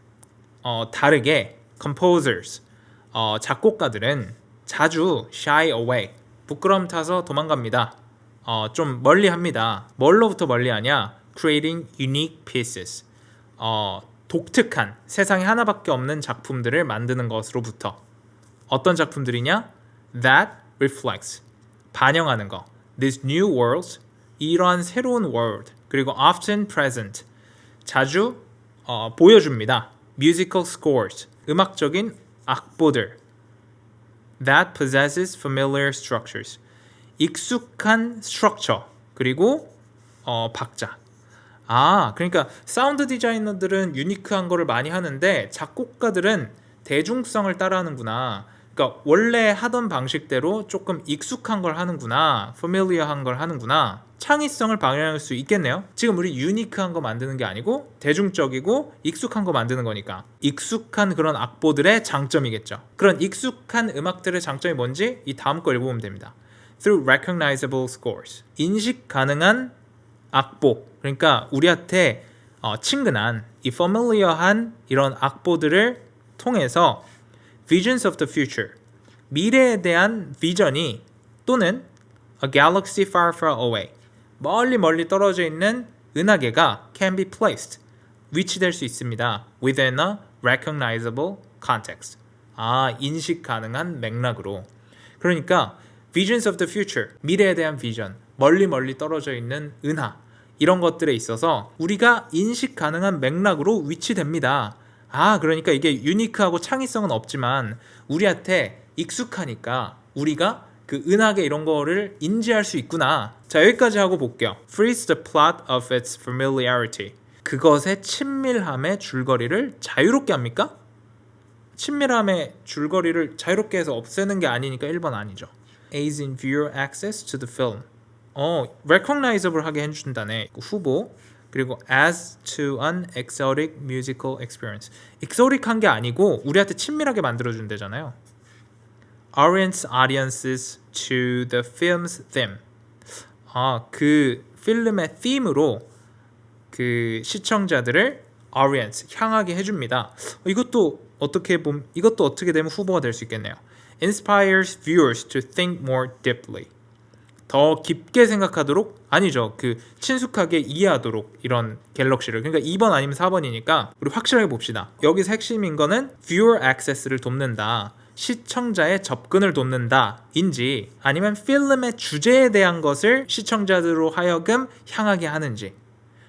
다르게 composers, 작곡가들은 자주 shy away, 부끄럼 타서 도망갑니다. 좀 멀리합니다. 뭘로부터 멀리하냐? Creating unique pieces, 독특한 세상에 하나밖에 없는 작품들을 만드는 것으로부터. 어떤 작품들이냐? That reflects, 반영하는 거. These new worlds, 이러한 새로운 world. 그리고 often present, 자주 보여줍니다. Musical scores, 음악적인 악보들. That possesses familiar structures, 익숙한 structure, 그리고 박자. 그러니까 사운드 디자이너들은 유니크한 거를 많이 하는데 작곡가들은 대중성을 따라하는구나. 그러니까 원래 하던 방식대로 조금 익숙한 걸 하는구나, familiar한 걸 하는구나. 창의성을 발휘할 수 있겠네요. 지금 우리 유니크한 거 만드는 게 아니고 대중적이고 익숙한 거 만드는 거니까 익숙한 그런 악보들의 장점이겠죠. 그런 익숙한 음악들의 장점이 뭔지 이 다음 거 읽어보면 됩니다. Through recognizable scores, 인식 가능한 악보, 그러니까 우리한테 친근한 이 familiar한 이런 악보들을 통해서 Visions of the future, 미래에 대한 비전이 또는 A galaxy far far away, 멀리 떨어져 있는 은하계가 can be placed, 위치될 수 있습니다. Within a recognizable context, 인식 가능한 맥락으로. 그러니까 Visions of the future, 미래에 대한 비전, 멀리 떨어져 있는 은하, 이런 것들에 있어서 우리가 인식 가능한 맥락으로 위치됩니다. 그러니까 이게 유니크하고 창의성은 없지만 우리한테 익숙하니까 우리가 그 은하계 이런 거를 인지할 수 있구나. 자, 여기까지 하고 볼게요. Freeze the plot of its familiarity. 그것의 친밀함의 줄거리를 자유롭게 합니까? 친밀함의 줄거리를 자유롭게 해서 없애는 게 아니니까 1번 아니죠. As in viewer access to the film. recognizable 하게 해준다네. 후보. 그리고 as to an exotic musical experience. exotic한 게 아니고 우리한테 친밀하게 만들어준대잖아요. Orient audiences to the film's theme. 그 필름의 theme으로 그 시청자들을 orient, 향하게 해줍니다. 이것도 어떻게 되면 후보가 될 수 있겠네요. Inspires viewers to think more deeply. 더 깊게 생각하도록, 아니죠, 그 친숙하게 이해하도록 이런 갤럭시를. 그러니까 2번 아니면 4번이니까 우리 확실하게 봅시다. 여기서 핵심인 거는 viewer access를 돕는다, 시청자의 접근을 돕는다 인지, 아니면 필름의 주제에 대한 것을 시청자들로 하여금 향하게 하는지.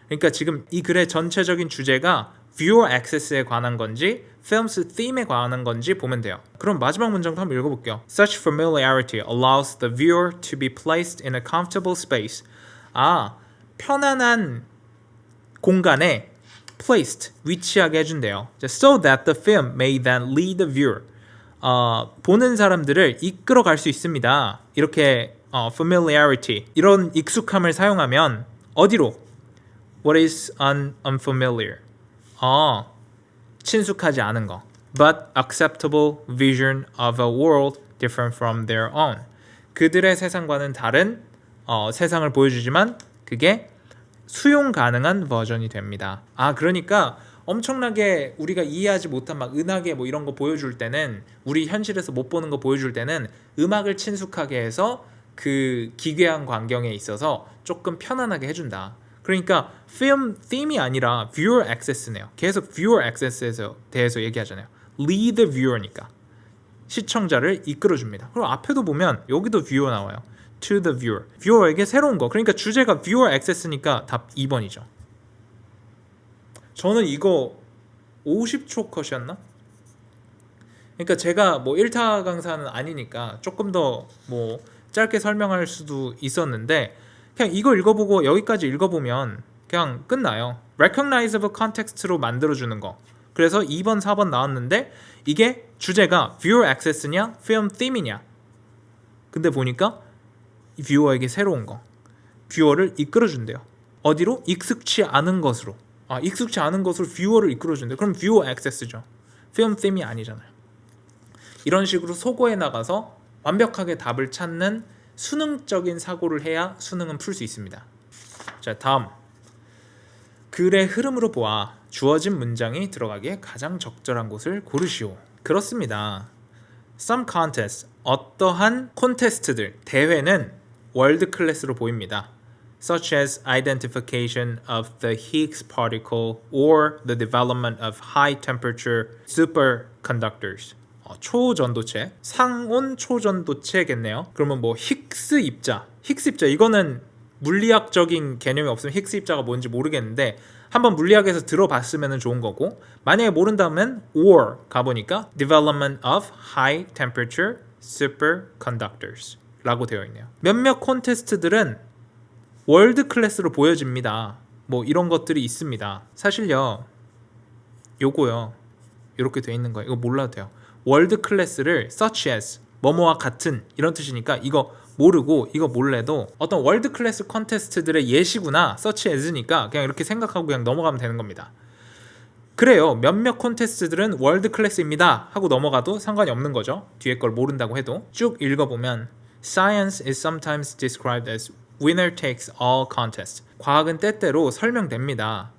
그러니까 지금 이 글의 전체적인 주제가 viewer access에 관한 건지 film's theme에 관한 건지 보면 돼요. 그럼 마지막 문장도 한번 읽어볼게요. Such familiarity allows the viewer to be placed in a comfortable space. 편안한 공간에 placed, 위치하게 해준대요. So that the film may then lead the viewer. 보는 사람들을 이끌어 갈 수 있습니다. 이렇게 familiarity, 이런 익숙함을 사용하면 어디로? What is unfamiliar? 친숙하지 않은 거. But acceptable vision of a world different from their own. 그들의 세상과는 다른 세상을 보여주지만 그게 수용 가능한 버전이 됩니다. 그러니까 엄청나게 우리가 이해하지 못한 막 은하계 뭐 이런 거 보여줄 때는, 우리 현실에서 못 보는 거 보여줄 때는 음악을 친숙하게 해서 그 기괴한 광경에 있어서 조금 편안하게 해준다. 그러니까 film theme이 아니라 viewer access네요. 계속 viewer access에 대해서 얘기하잖아요. lead the viewer니까 시청자를 이끌어줍니다. 그리고 앞에도 보면 여기도 viewer 나와요. to the viewer, viewer에게 새로운 거. 그러니까 주제가 viewer access니까 답 2번이죠. 저는 이거 50초 컷이었나? 그러니까 제가 뭐 1타 강사는 아니니까 조금 더 뭐 짧게 설명할 수도 있었는데, 그냥 이거 읽어보고 여기까지 읽어보면 그냥 끝나요. recognizable context로 만들어주는 거. 그래서 2번, 4번 나왔는데 이게 주제가 viewer access냐, film theme이냐. 근데 보니까 뷰어에게 새로운 거, 뷰어를 이끌어준대요. 어디로? 익숙치 않은 것으로. 익숙치 않은 것으로 뷰어를 이끌어준대. 그럼 뷰어 액세스죠. 필름 팀이 아니잖아요. 이런 식으로 소거해 나가서 완벽하게 답을 찾는 수능적인 사고를 해야 수능은 풀 수 있습니다. 자, 다음. 글의 흐름으로 보아 주어진 문장이 들어가기에 가장 적절한 곳을 고르시오. 그렇습니다. Some contests, 어떠한 콘테스트들, 대회는 월드 클래스로 보입니다. Such as identification of the Higgs particle or the development of high temperature superconductors. 초전도체, 상온 초전도체겠네요. 그러면 뭐 힉스 입자 이거는 물리학적인 개념이 없으면 힉스 입자가 뭔지 모르겠는데 한번 물리학에서 들어봤으면 좋은 거고, 만약에 모른다면 or 가보니까 development of high temperature superconductors 라고 되어 있네요. 몇몇 콘테스트들은 월드 클래스로 보여집니다. 뭐 이런 것들이 있습니다. 사실요, 요거요, 이렇게 되어 있는 거예요. 이거 몰라도 돼요. 월드 클래스를 such as 뭐뭐와 같은 이런 뜻이니까 이거 모르고 이거 몰래도 어떤 월드 클래스 콘테스트들의 예시구나, such as니까 그냥 이렇게 생각하고 그냥 넘어가면 되는 겁니다. 그래요, 몇몇 콘테스트들은 월드 클래스입니다 하고 넘어가도 상관이 없는 거죠. 뒤에 걸 모른다고 해도. 쭉 읽어보면 Science is sometimes described as winner takes all contest. 과학은 때때로 설명됩니다.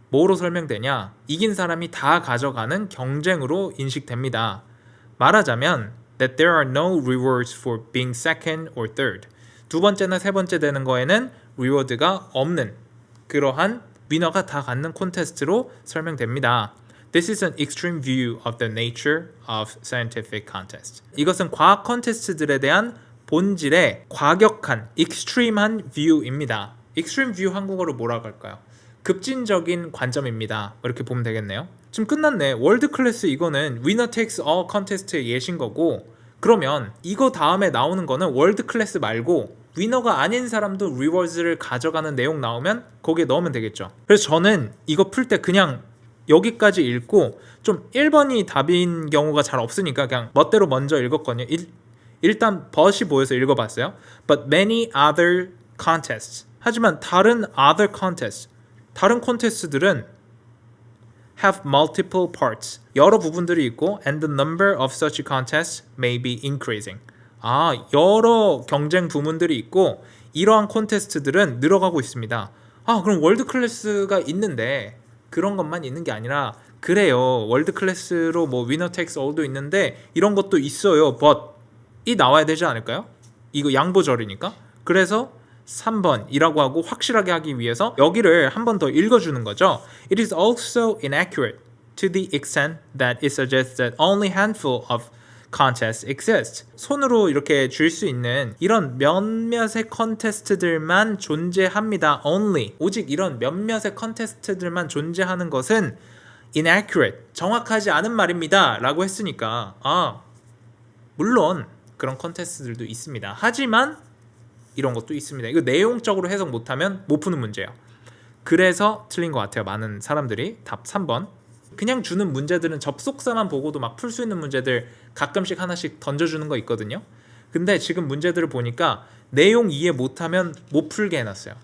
뭐로 설명되냐? 이긴 사람이 다 가져가는 경쟁으로 인식됩니다. 말하자면 that there are no rewards for being second or third. 두 번째나 세 번째 되는 거에는 리워드가 없는 그러한 위너가 다 갖는 콘테스트로 설명됩니다. This is an extreme view of the nature of scientific contest. 이것은 과학 콘테스트들에 대한 본질의 과격한, extreme한 view입니다. extreme view 한국어로 뭐라고 할까요? 급진적인 관점입니다. 이렇게 보면 되겠네요. 지금 끝났네. 월드 클래스 이거는 winner takes all contest의 예신 거고, 그러면 이거 다음에 나오는 거는 월드 클래스 말고 위너가 아닌 사람도 리워즈를 가져가는 내용 나오면 거기에 넣으면 되겠죠. 그래서 저는 이거 풀 때 그냥 여기까지 읽고 좀 1번이 답인 경우가 잘 없으니까 그냥 멋대로 먼저 읽었거든요. 일단 but이 보여서 읽어봤어요. But many other contests. 하지만 다른 other contests, 다른 콘테스트들은 have multiple parts. 여러 부분들이 있고 and the number of such contests may be increasing. 여러 경쟁 부문들이 있고 이러한 콘테스트들은 늘어가고 있습니다. 그럼 월드 클래스가 있는데 그런 것만 있는 게 아니라, 그래요, 월드 클래스로 뭐 winner takes all도 있는데 이런 것도 있어요. but 이 나와야 되지 않을까요? 이거 양보절이니까. 그래서 3번이라고 하고 확실하게 하기 위해서 여기를 한 번 더 읽어주는 거죠. It is also inaccurate to the extent that it suggests that only handful of contests exist. 손으로 이렇게 줄 수 있는 이런 몇몇의 컨테스트들만 존재합니다. only. 오직 이런 몇몇의 컨테스트들만 존재하는 것은 inaccurate. 정확하지 않은 말입니다. 라고 했으니까 물론 그런 컨테스트들도 있습니다. 하지만 이런 것도 있습니다. 이거 내용적으로 해석 못하면 못 푸는 문제예요. 그래서 틀린 것 같아요. 많은 사람들이. 답 3번. 그냥 주는 문제들은 접속사만 보고도 막 풀 수 있는 문제들 가끔씩 하나씩 던져주는 거 있거든요. 근데 지금 문제들을 보니까 내용 이해 못하면 못 풀게 해놨어요.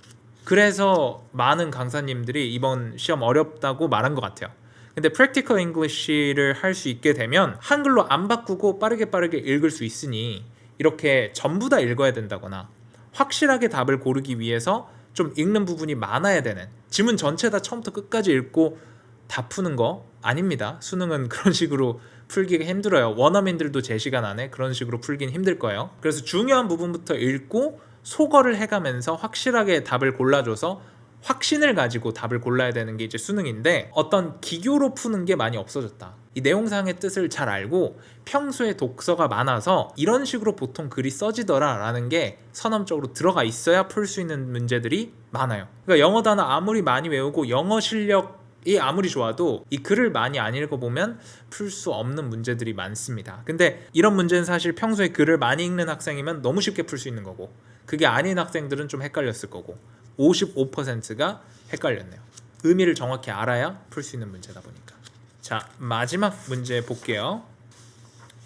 그래서 많은 강사님들이 이번 시험 어렵다고 말한 것 같아요. 근데 Practical English를 할 수 있게 되면 한글로 안 바꾸고 빠르게 읽을 수 있으니 이렇게 전부 다 읽어야 된다거나 확실하게 답을 고르기 위해서 좀 읽는 부분이 많아야 되는, 지문 전체 다 처음부터 끝까지 읽고 다 푸는 거 아닙니다. 수능은 그런 식으로 풀기가 힘들어요. 원어민들도 제 시간 안에 그런 식으로 풀긴 힘들 거예요. 그래서 중요한 부분부터 읽고 소거를 해가면서 확실하게 답을 골라줘서 확신을 가지고 답을 골라야 되는 게 이제 수능인데, 어떤 기교로 푸는 게 많이 없어졌다. 이 내용상의 뜻을 잘 알고 평소에 독서가 많아서 이런 식으로 보통 글이 써지더라 라는 게 선언적으로 들어가 있어야 풀 수 있는 문제들이 많아요. 그러니까 영어 단어 아무리 많이 외우고 영어 실력이 아무리 좋아도 이 글을 많이 안 읽어보면 풀 수 없는 문제들이 많습니다. 근데 이런 문제는 사실 평소에 글을 많이 읽는 학생이면 너무 쉽게 풀 수 있는 거고, 그게 아닌 학생들은 좀 헷갈렸을 거고 55%가 헷갈렸네요. 의미를 정확히 알아야 풀 수 있는 문제다 보니까. 자, 마지막 문제 볼게요.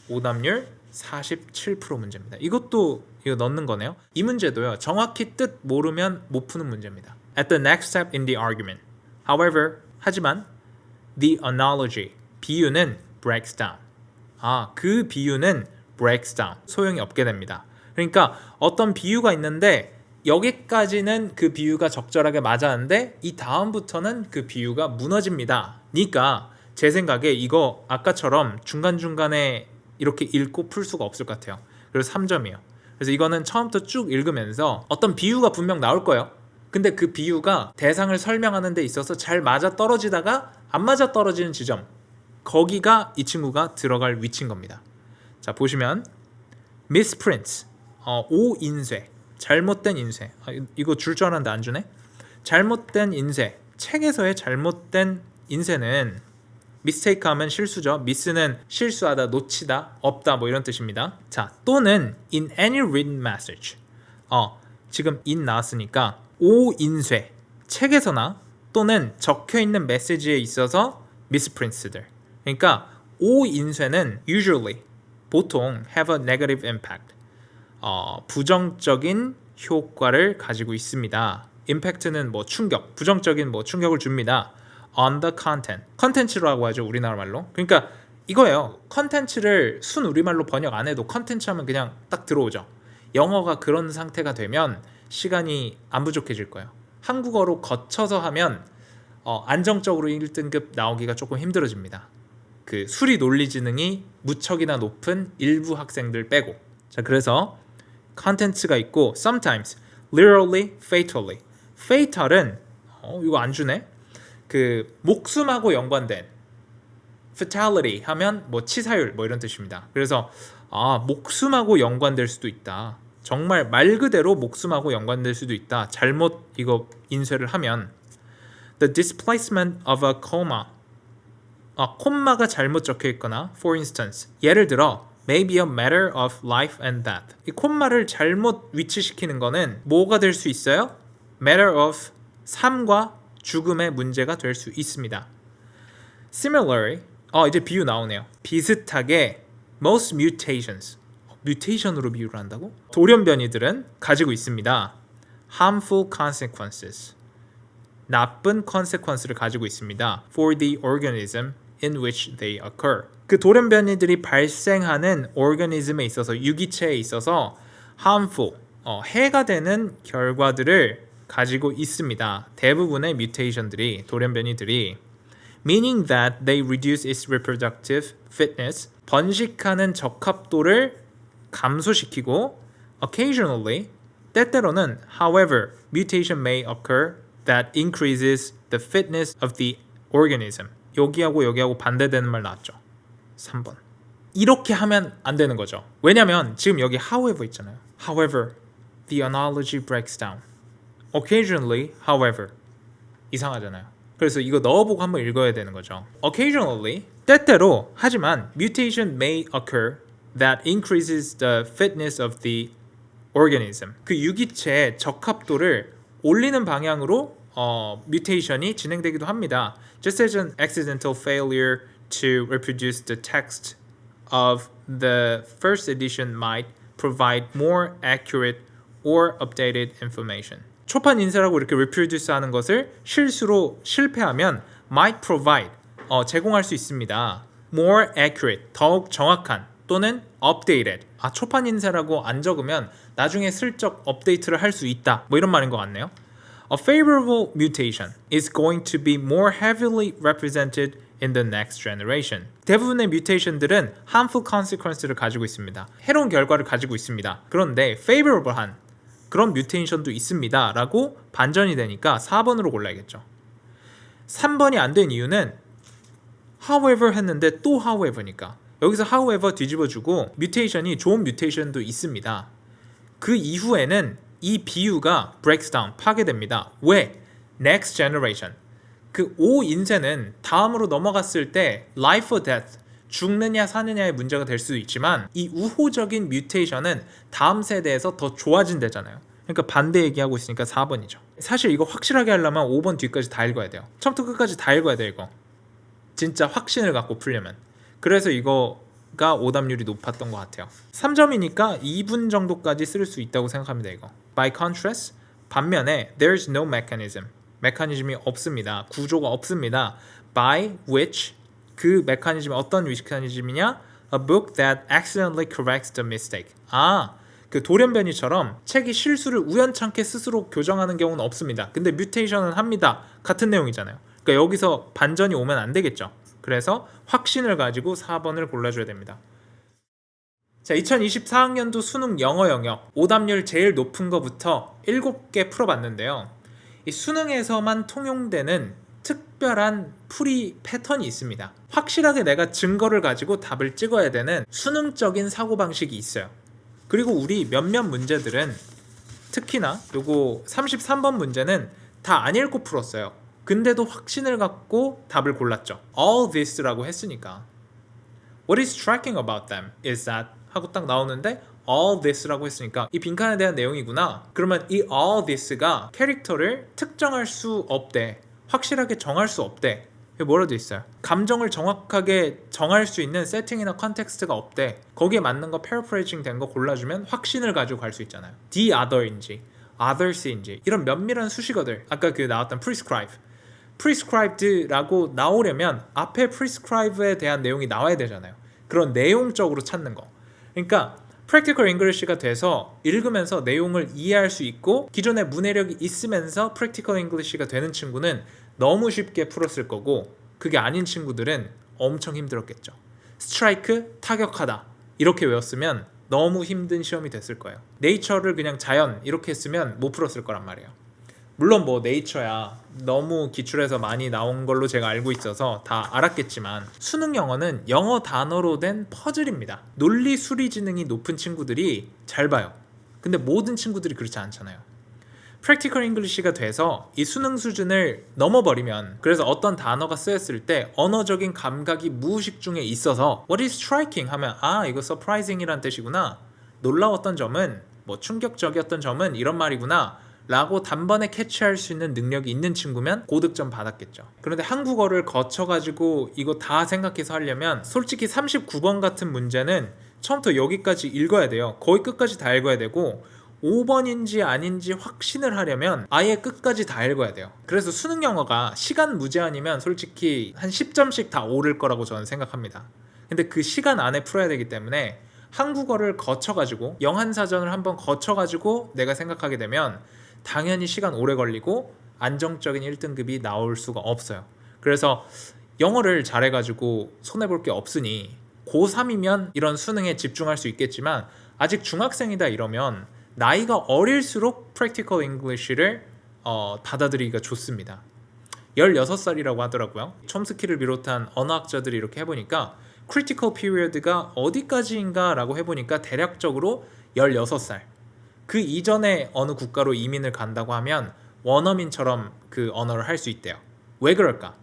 오답률 47% 문제입니다. 이거 넣는 거네요. 이 문제도요, 정확히 뜻 모르면 못 푸는 문제입니다. At the next step in the argument, however, 하지만 the analogy, 비유는 breaks down. 그 비유는 breaks down, 소용이 없게 됩니다. 그러니까 어떤 비유가 있는데 여기까지는 그 비유가 적절하게 맞았는데 이 다음부터는 그 비유가 무너집니다. 그러니까 제 생각에 이거 아까처럼 중간중간에 이렇게 읽고 풀 수가 없을 것 같아요. 그래서 3점이에요. 그래서 이거는 처음부터 쭉 읽으면서 어떤 비유가 분명 나올 거예요. 근데 그 비유가 대상을 설명하는 데 있어서 잘 맞아 떨어지다가 안 맞아 떨어지는 지점, 거기가 이 친구가 들어갈 위치인 겁니다. 자, 보시면 misprint, 오인쇄, 잘못된 인쇄. 이거 줄 줄 알았는데 안 주네. 잘못된 인쇄, 책에서의 잘못된 인쇄는 mistake 하면 실수죠. miss는 실수하다, 놓치다, 없다 뭐 이런 뜻입니다. 자, 또는 in any written message. 지금 in 나왔으니까 오인쇄, 책에서나 또는 적혀있는 메시지에 있어서 misprints들. 그러니까 오인쇄는 usually, 보통 have a negative impact, 부정적인 효과를 가지고 있습니다. impact는 뭐 충격, 부정적인 뭐 충격을 줍니다. on the content, 컨텐츠라고 하죠, 우리나라 말로. 그러니까 이거예요. 컨텐츠를 순 우리말로 번역 안 해도 컨텐츠 하면 그냥 딱 들어오죠. 영어가 그런 상태가 되면 시간이 안 부족해질 거예요. 한국어로 거쳐서 하면 안정적으로 1등급 나오기가 조금 힘들어집니다. 그 수리 논리 지능이 무척이나 높은 일부 학생들 빼고. 자, 그래서 컨텐츠가 있고 sometimes, literally, fatally. fatal은 이거 안 주네. 그 목숨하고 연관된 fatality 하면 뭐 치사율 뭐 이런 뜻입니다. 그래서 목숨하고 연관될 수도 있다. 정말 말 그대로 목숨하고 연관될 수도 있다. 잘못 이거 인쇄를 하면 the displacement of a comma, 콤마가 잘못 적혀 있거나 for instance, 예를 들어 may be a matter of life and death. 이 콤마를 잘못 위치시키는 거는 뭐가 될 수 있어요? matter of, 삶과 죽음의 문제가 될 수 있습니다. Similarly, 이제 비유 나오네요. 비슷하게 most mutations, 뮤테이션으로 비유를 한다고? 돌연변이들은 가지고 있습니다. harmful consequences, 나쁜 consequence를 가지고 있습니다. for the organism in which they occur. 그 돌연변이들이 발생하는 organism에 있어서, 유기체에 있어서 harmful, 해가 되는 결과들을 가지고 있습니다. 대부분의 뮤테이션들이, 돌연변이들이 meaning that they reduce its reproductive fitness, 번식하는 적합도를 감소시키고 occasionally, 때때로는 however, mutation may occur that increases the fitness of the organism. 여기하고 반대되는 말 나왔죠. 3번. 이렇게 하면 안 되는 거죠. 왜냐면 지금 여기 however 있잖아요. However, the analogy breaks down. Occasionally, however. 이상하잖아요. 그래서 이거 넣어보고 한번 읽어야 되는 거죠. Occasionally, 때때로, 하지만 mutation may occur that increases the fitness of the organism. 그 유기체의 적합도를 올리는 방향으로 뮤테이션이 진행되기도 합니다. Just as an accidental failure to reproduce the text of the first edition might provide more accurate or updated information. 초판 인쇄라고 이렇게 reproduce 하는 것을 실수로 실패하면 might provide, 제공할 수 있습니다. more accurate, 더욱 정확한, 또는 updated, 초판 인쇄라고 안 적으면 나중에 슬쩍 업데이트를 할 수 있다, 뭐 이런 말인 것 같네요. A favorable mutation is going to be more heavily represented in the next generation. 대부분의 뮤테이션들은 harmful consequence를 가지고 있습니다. 해로운 결과를 가지고 있습니다. 그런데 favorable한 그런 뮤테이션도 있습니다 라고 반전이 되니까 4번으로 골라야겠죠. 3번이 안 된 이유는 however 했는데 또 however니까 여기서 however 뒤집어주고 뮤테이션이 좋은 뮤테이션도 있습니다. 그 이후에는 이 비유가 breaks down, 파괴됩니다. 왜? next generation. 그 오인쇄는 다음으로 넘어갔을 때 life or death, 죽느냐 사느냐의 문제가 될 수도 있지만 이 우호적인 뮤테이션은 다음 세대에서 더 좋아진대잖아요. 그러니까 반대 얘기하고 있으니까 4번이죠. 사실 이거 확실하게 하려면 5번 뒤까지 다 읽어야 돼요. 처음부터 끝까지 다 읽어야 돼요. 이거 진짜 확신을 갖고 풀려면. 그래서 이거가 오답률이 높았던 것 같아요. 3점이니까 2분 정도까지 쓸 수 있다고 생각합니다. 이거. By contrast, 반면에 there's no mechanism, 메커니즘이 없습니다. 구조가 없습니다. by which 그 메커니즘이 어떤 메커니즘이냐? A book that accidentally corrects the mistake. 그 돌연변이처럼 책이 실수를 우연찮게 스스로 교정하는 경우는 없습니다. 근데 뮤테이션은 합니다. 같은 내용이잖아요. 그러니까 여기서 반전이 오면 안 되겠죠. 그래서 확신을 가지고 4번을 골라줘야 됩니다. 자, 2024학년도 수능 영어 영역 오답률 제일 높은 거부터 7개 풀어봤는데요. 이 수능에서만 통용되는 특별한 풀이 패턴이 있습니다. 확실하게 내가 증거를 가지고 답을 찍어야 되는 수능적인 사고방식이 있어요. 그리고 우리 몇몇 문제들은 특히나 요거 33번 문제는 다 안 읽고 풀었어요. 근데도 확신을 갖고 답을 골랐죠. All this라고 했으니까. What is striking about them is that 하고 딱 나오는데 all this라고 했으니까 이 빈칸에 대한 내용이구나. 그러면 이 all this가 캐릭터를 특정할 수 없대. 확실하게 정할 수 없대. 이게 뭐라도 있어요. 감정을 정확하게 정할 수 있는 세팅이나 컨텍스트가 없대. 거기에 맞는 거 패러프레이징 된 거 골라주면 확신을 가지고 갈 수 있잖아요. the other인지 others인지 이런 면밀한 수식어들 아까 그 나왔던 prescribed라고 나오려면 앞에 prescribe에 대한 내용이 나와야 되잖아요. 그런 내용적으로 찾는 거. 그러니까 practical English가 돼서 읽으면서 내용을 이해할 수 있고 기존에 문해력이 있으면서 practical English가 되는 친구는 너무 쉽게 풀었을 거고 그게 아닌 친구들은 엄청 힘들었겠죠. 스트라이크, 타격하다 이렇게 외웠으면 너무 힘든 시험이 됐을 거예요. 네이처를 그냥 자연 이렇게 했으면 못 풀었을 거란 말이에요. 물론 뭐 네이처야 너무 기출에서 많이 나온 걸로 제가 알고 있어서 다 알았겠지만 수능 영어는 영어 단어로 된 퍼즐입니다. 논리 수리 지능이 높은 친구들이 잘 봐요. 근데 모든 친구들이 그렇지 않잖아요. 프랙티컬 잉글리시가 돼서 이 수능 수준을 넘어버리면 그래서 어떤 단어가 쓰였을 때 언어적인 감각이 무의식 중에 있어서 What is striking 하면 이거 surprising 이란 뜻이구나. 놀라웠던 점은 뭐 충격적이었던 점은 이런 말이구나 라고 단번에 캐치할 수 있는 능력이 있는 친구면 고득점 받았겠죠. 그런데 한국어를 거쳐가지고 이거 다 생각해서 하려면 솔직히 39번 같은 문제는 처음부터 여기까지 읽어야 돼요. 거의 끝까지 다 읽어야 되고 5번인지 아닌지 확신을 하려면 아예 끝까지 다 읽어야 돼요. 그래서 수능 영어가 시간 무제한이면 솔직히 한 10점씩 다 오를 거라고 저는 생각합니다. 근데 그 시간 안에 풀어야 되기 때문에 한국어를 거쳐가지고 영한사전을 한번 거쳐가지고 내가 생각하게 되면 당연히 시간 오래 걸리고 안정적인 1등급이 나올 수가 없어요. 그래서 영어를 잘해가지고 손해볼 게 없으니 고3이면 이런 수능에 집중할 수 있겠지만 아직 중학생이다 이러면 나이가 어릴수록 Practical English를 받아들이기가 좋습니다. 16살이라고 하더라고요. 촘스키를 비롯한 언어학자들이 이렇게 해보니까 Critical Period가 어디까지인가 라고 해보니까 대략적으로 16살. 그 이전에 어느 국가로 이민을 간다고 하면 원어민처럼 그 언어를 할 수 있대요. 왜 그럴까?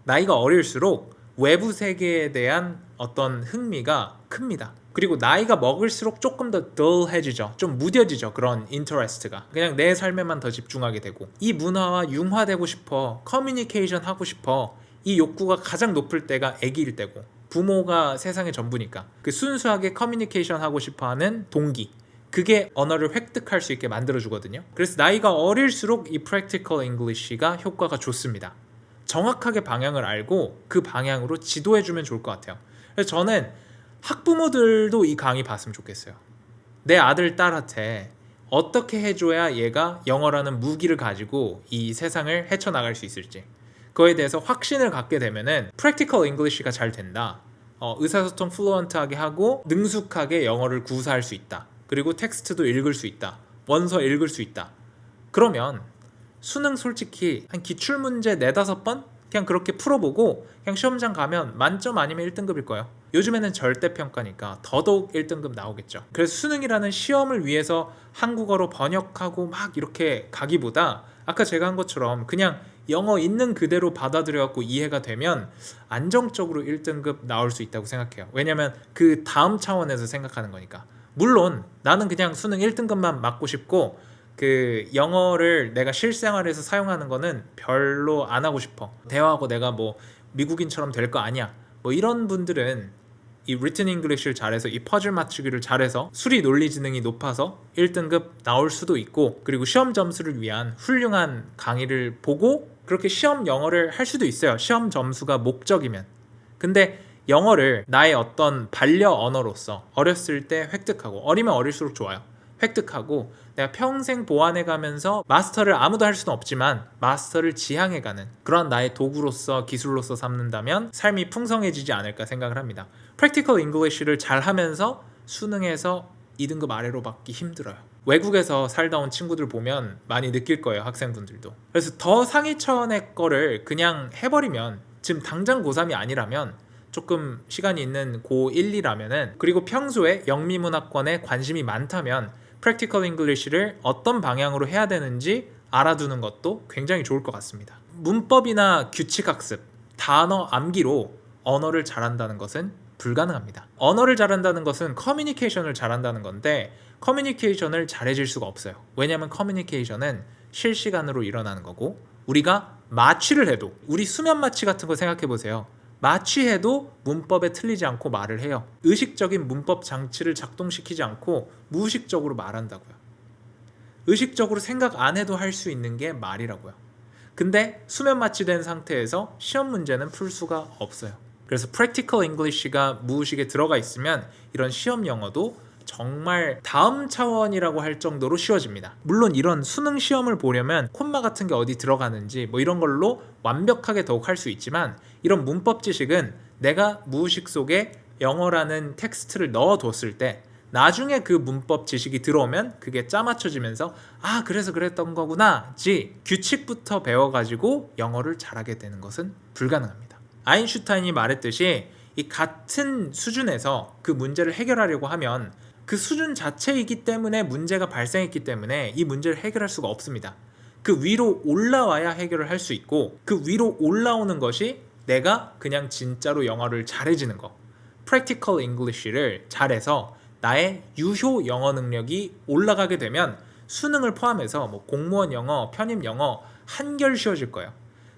나이가 어릴수록 외부 세계에 대한 어떤 흥미가 큽니다. 그리고 나이가 먹을수록 조금 더 덜해지죠. 좀 무뎌지죠. 그런 인터레스트가. 그냥 내 삶에만 더 집중하게 되고 이 문화와 융화되고 싶어. 커뮤니케이션 하고 싶어. 이 욕구가 가장 높을 때가 아기일 때고 부모가 세상의 전부니까 그 순수하게 커뮤니케이션 하고 싶어하는 동기 그게 언어를 획득할 수 있게 만들어주거든요. 그래서 나이가 어릴수록 이 Practical English가 효과가 좋습니다. 정확하게 방향을 알고 그 방향으로 지도해주면 좋을 것 같아요. 그래서 저는 학부모들도 이 강의 봤으면 좋겠어요. 내 아들 딸한테 어떻게 해줘야 얘가 영어라는 무기를 가지고 이 세상을 헤쳐나갈 수 있을지 그거에 대해서 확신을 갖게 되면은 Practical English가 잘 된다. 의사소통 플루언트하게 하고 능숙하게 영어를 구사할 수 있다. 그리고 텍스트도 읽을 수 있다. 원서 읽을 수 있다. 그러면 수능 솔직히 한 기출문제 4-5번 그냥 그렇게 풀어보고 그냥 시험장 가면 만점 아니면 1등급일 거예요. 요즘에는 절대평가니까 더더욱 1등급 나오겠죠. 그래서 수능이라는 시험을 위해서 한국어로 번역하고 막 이렇게 가기보다 아까 제가 한 것처럼 그냥 영어 있는 그대로 받아들여갖고 이해가 되면 안정적으로 1등급 나올 수 있다고 생각해요. 왜냐면 그 다음 차원에서 생각하는 거니까. 물론 나는 그냥 수능 1등급만 맞고 싶고 그 영어를 내가 실생활에서 사용하는 거는 별로 안 하고 싶어. 대화하고 내가 뭐 미국인처럼 될 거 아니야. 뭐 이런 분들은 이 written English를 잘해서 이 퍼즐 맞추기를 잘해서 수리 논리 지능이 높아서 1등급 나올 수도 있고, 그리고 시험 점수를 위한 훌륭한 강의를 보고 그렇게 시험 영어를 할 수도 있어요. 시험 점수가 목적이면. 근데 영어를 나의 어떤 반려 언어로서 어렸을 때 획득하고, 어리면 어릴수록 좋아요. 획득하고 내가 평생 보완해 가면서 마스터를 아무도 할 수는 없지만 마스터를 지향해 가는 그런 나의 도구로서 기술로서 삼는다면 삶이 풍성해지지 않을까 생각을 합니다. Practical English를 잘 하면서 수능에서 2등급 아래로 받기 힘들어요. 외국에서 살다 온 친구들 보면 많이 느낄 거예요, 학생분들도. 그래서 더 상위 차원의 거를 그냥 해버리면, 지금 당장 고3이 아니라면, 조금 시간이 있는 고1, 2라면은, 그리고 평소에 영미문화권에 관심이 많다면 Practical English를 어떤 방향으로 해야 되는지 알아두는 것도 굉장히 좋을 것 같습니다. 문법이나 규칙 학습, 단어 암기로 언어를 잘한다는 것은 불가능합니다. 언어를 잘한다는 것은 커뮤니케이션을 잘한다는 건데, 커뮤니케이션을 잘해질 수가 없어요. 왜냐하면 커뮤니케이션은 실시간으로 일어나는 거고, 우리가 마취를 해도, 우리 수면 마취 같은 거 생각해 보세요. 마취해도 문법에 틀리지 않고 말을 해요. 의식적인 문법 장치를 작동시키지 않고 무의식적으로 말한다고요. 의식적으로 생각 안 해도 할 수 있는 게 말이라고요. 근데 수면 마취된 상태에서 시험 문제는 풀 수가 없어요. 그래서 Practical English가 무의식에 들어가 있으면 이런 시험 영어도 정말 다음 차원이라고 할 정도로 쉬워집니다. 물론 이런 수능 시험을 보려면 콤마 같은 게 어디 들어가는지 뭐 이런 걸로 완벽하게 더욱 할 수 있지만, 이런 문법 지식은 내가 무의식 속에 영어라는 텍스트를 넣어뒀을 때 나중에 그 문법 지식이 들어오면 그게 짜맞춰지면서 아, 그래서 그랬던 거구나 지 규칙부터 배워가지고 영어를 잘하게 되는 것은 불가능합니다. 아인슈타인이 말했듯이 이 같은 수준에서 그 문제를 해결하려고 하면 그 수준 자체이기 때문에 문제가 발생했기 때문에 이 문제를 해결할 수가 없습니다. 그 위로 올라와야 해결을 할 수 있고, 그 위로 올라오는 것이 내가 그냥 진짜로 영어를 잘해지는 거, Practical English를 잘해서 나의 유효 영어 능력이 올라가게 되면 수능을 포함해서 뭐 공무원 영어, 편입 영어 한결 쉬워질 거예요.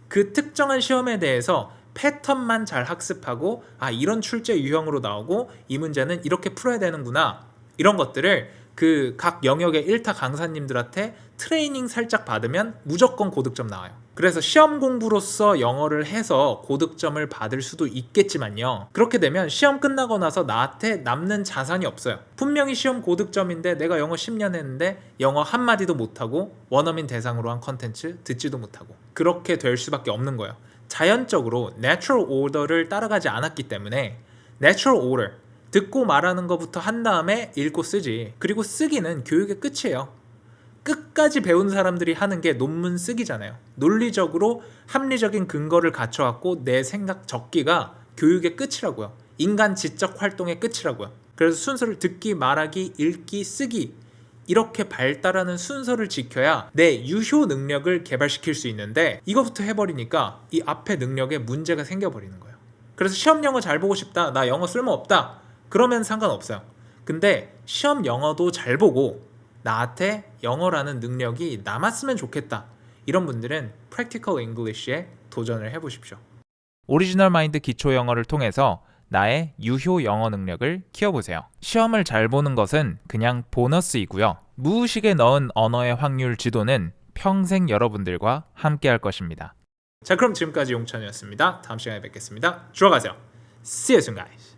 그 특정한 시험에 대해서 패턴만 잘 학습하고, 아, 이런 출제 유형으로 나오고 이 문제는 이렇게 풀어야 되는구나, 이런 것들을 그 각 영역의 1타 강사님들한테 트레이닝 살짝 받으면 무조건 고득점 나와요. 그래서 시험 공부로서 영어를 해서 고득점을 받을 수도 있겠지만요, 그렇게 되면 시험 끝나고 나서 나한테 남는 자산이 없어요. 분명히 시험 고득점인데 내가 영어 10년 했는데 영어 한마디도 못하고 원어민 대상으로 한 컨텐츠 듣지도 못하고, 그렇게 될 수밖에 없는 거예요. 자연적으로 Natural Order를 따라가지 않았기 때문에, Natural Order, 듣고 말하는 것부터 한 다음에 읽고 쓰지, 그리고 쓰기는 교육의 끝이에요. 끝까지 배운 사람들이 하는 게 논문 쓰기잖아요. 논리적으로 합리적인 근거를 갖춰갖고 내 생각 적기가 교육의 끝이라고요. 인간 지적 활동의 끝이라고요. 그래서 순서를 듣기, 말하기, 읽기, 쓰기, 이렇게 발달하는 순서를 지켜야 내 유효 능력을 개발시킬 수 있는데, 이거부터 해버리니까 이 앞에 능력에 문제가 생겨버리는 거예요. 그래서 시험 영어 잘 보고 싶다, 나 영어 쓸모없다, 그러면 상관없어요. 근데 시험 영어도 잘 보고 나한테 영어라는 능력이 남았으면 좋겠다, 이런 분들은 Practical English에 도전을 해보십시오. 오리지널 마인드 기초 영어를 통해서 나의 유효 영어 능력을 키워보세요. 시험을 잘 보는 것은 그냥 보너스이고요. 무의식에 넣은 언어의 확률 지도는 평생 여러분들과 함께 할 것입니다. 자, 그럼 지금까지 용찬이었습니다. 다음 시간에 뵙겠습니다. 들어가세요. See you soon, guys.